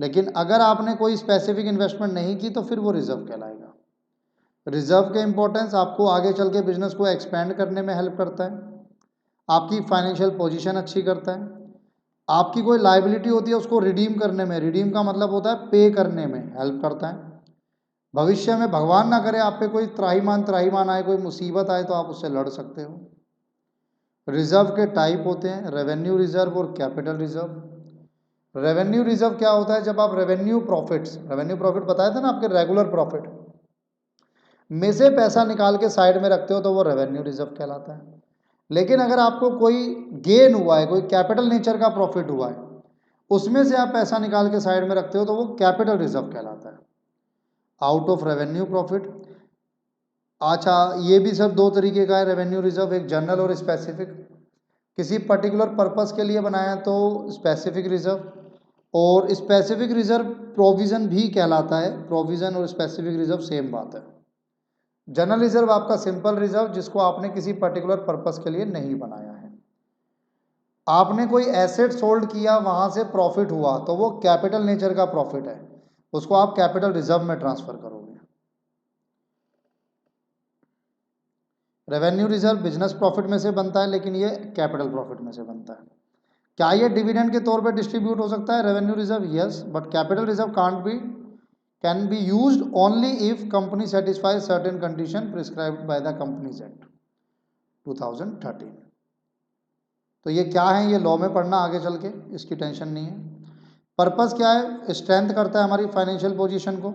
लेकिन अगर आपने कोई स्पेसिफिक इन्वेस्टमेंट नहीं की तो फिर वो रिजर्व कहलाएगा। रिजर्व के इंपॉर्टेंस आपको आगे चल के बिजनेस को एक्सपेंड करने में हेल्प करता है, आपकी फाइनेंशियल पोजीशन अच्छी करता है, आपकी कोई लाइबिलिटी होती है उसको रिडीम करने में, रिडीम का मतलब होता है पे करने में हेल्प करता है। भविष्य में भगवान ना करे आप पे कोई त्राहीमान आए, कोई मुसीबत आए, तो आप उससे लड़ सकते हो। रिजर्व के टाइप होते हैं रेवेन्यू रिजर्व और कैपिटल रिजर्व। रेवेन्यू रिजर्व क्या होता है, जब आप रेवेन्यू प्रॉफिट बताए थे ना आपके रेगुलर प्रॉफिट में से पैसा निकाल के साइड में रखते हो तो वो रेवेन्यू रिजर्व कहलाता है। लेकिन अगर आपको कोई गेन हुआ है, कोई कैपिटल नेचर का प्रॉफिट हुआ है, उसमें से आप पैसा निकाल के साइड में रखते हो तो वो कैपिटल रिजर्व कहलाता है, आउट ऑफ रेवेन्यू प्रॉफिट। अच्छा, ये भी सब दो तरीके का है रेवेन्यू रिजर्व, एक जनरल और स्पेसिफिक। किसी पर्टिकुलर पर्पस के लिए बनाया तो स्पेसिफिक रिजर्व, और स्पेसिफिक रिजर्व प्रोविजन भी कहलाता है। प्रोविजन और स्पेसिफिक रिजर्व सेम बात है। जनरल रिजर्व आपका सिंपल रिजर्व जिसको आपने किसी पर्टिकुलर पर्पस के लिए नहीं बनाया है। आपने कोई एसेट सोल्ड किया, वहां से प्रॉफिट हुआ तो वो कैपिटल नेचर का प्रॉफिट है, उसको आप कैपिटल रिजर्व में ट्रांसफर करोगे। रेवेन्यू रिजर्व बिजनेस प्रॉफिट में से बनता है, लेकिन ये कैपिटल प्रॉफिट में से बनता है। क्या ये डिविडेंड के तौर पे डिस्ट्रीब्यूट हो सकता है revenue reserve? Yes, but capital reserve can be used only if company satisfies certain condition prescribed by the companies act 2013। तो ये क्या है, ये लॉ में पढ़ना आगे चल के, इसकी टेंशन नहीं है। पर्पस क्या है, स्ट्रेंथ करता है हमारी फाइनेंशियल पोजीशन को।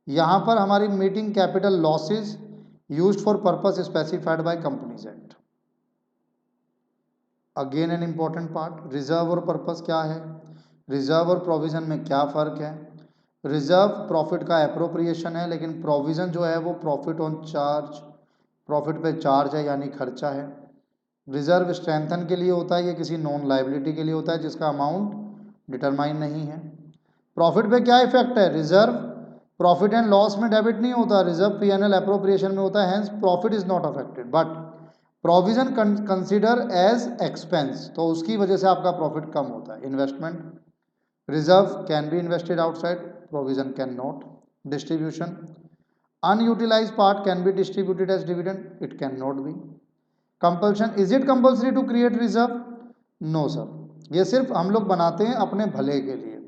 यहाँ पर हमारी meeting capital losses used for purpose specified by companies act. Again an important part, reserve और पर्पस क्या है, रिजर्व और प्रोविजन में क्या फ़र्क है। रिजर्व प्रॉफिट का एप्रोप्रिएशन है, लेकिन प्रोविजन जो है वो प्रॉफिट ऑन चार्ज, प्रॉफिट पे चार्ज है यानी खर्चा है। रिजर्व स्ट्रेंथन के लिए होता है, ये किसी नॉन लाइबिलिटी के लिए होता है जिसका अमाउंट डिटरमाइन नहीं है। प्रॉफिट पे क्या इफेक्ट है, रिजर्व प्रॉफिट एंड लॉस में डेबिट नहीं होता, रिजर्व पीएनएल एप्रोप्रिएशन में होता है, hence profit is not affected. But provision consider as expense, तो उसकी वजह से आपका प्रॉफिट कम होता है। Investment, reserve can be invested outside, provision can not. Distribution, unutilised part can be distributed as dividend, it can not be. Compulsion, is it compulsory to create reserve? No sir, ये सिर्फ हम लोग बनाते हैं अपने भले के लिए,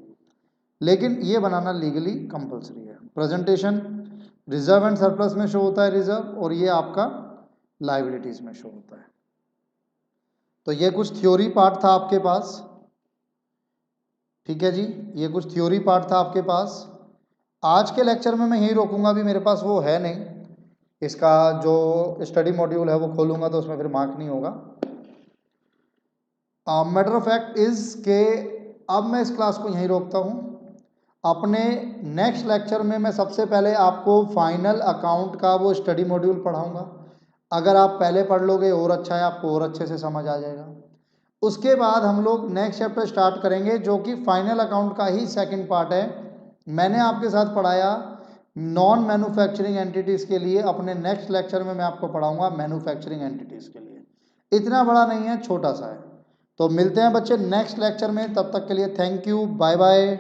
लेकिन ये बनाना लीगली कंपल्सरी है। प्रेजेंटेशन, रिजर्व एंड सरप्लस में शो होता है रिजर्व, और ये आपका लाइबिलिटीज में शो होता है। तो ये कुछ थ्योरी पार्ट था आपके पास, ठीक है जी, ये कुछ थ्योरी पार्ट था आपके पास। आज के लेक्चर में मैं यही रोकूंगा, भी मेरे पास वो है नहीं, इसका जो स्टडी मॉड्यूल है वो खोलूंगा तो उसमें फिर मार्क नहीं होगा। मैटर ऑफ फैक्ट इज के अब मैं इस क्लास को यहीं रोकता हूँ। अपने नेक्स्ट लेक्चर में मैं सबसे पहले आपको फाइनल अकाउंट का वो स्टडी मॉड्यूल पढ़ाऊंगा। अगर आप पहले पढ़ लोगे और अच्छा है, आपको और अच्छे से समझ आ जाएगा। उसके बाद हम लोग नेक्स्ट चैप्टर स्टार्ट करेंगे जो कि फाइनल अकाउंट का ही सेकंड पार्ट है। मैंने आपके साथ पढ़ाया नॉन मैन्युफैक्चरिंग एंटिटीज़ के लिए, अपने नेक्स्ट लेक्चर में मैं आपको पढ़ाऊंगा मैन्युफैक्चरिंग एंटिटीज़ के लिए। इतना बड़ा नहीं है, छोटा सा है। तो मिलते हैं बच्चे नेक्स्ट लेक्चर में, तब तक के लिए थैंक यू, बाय बाय।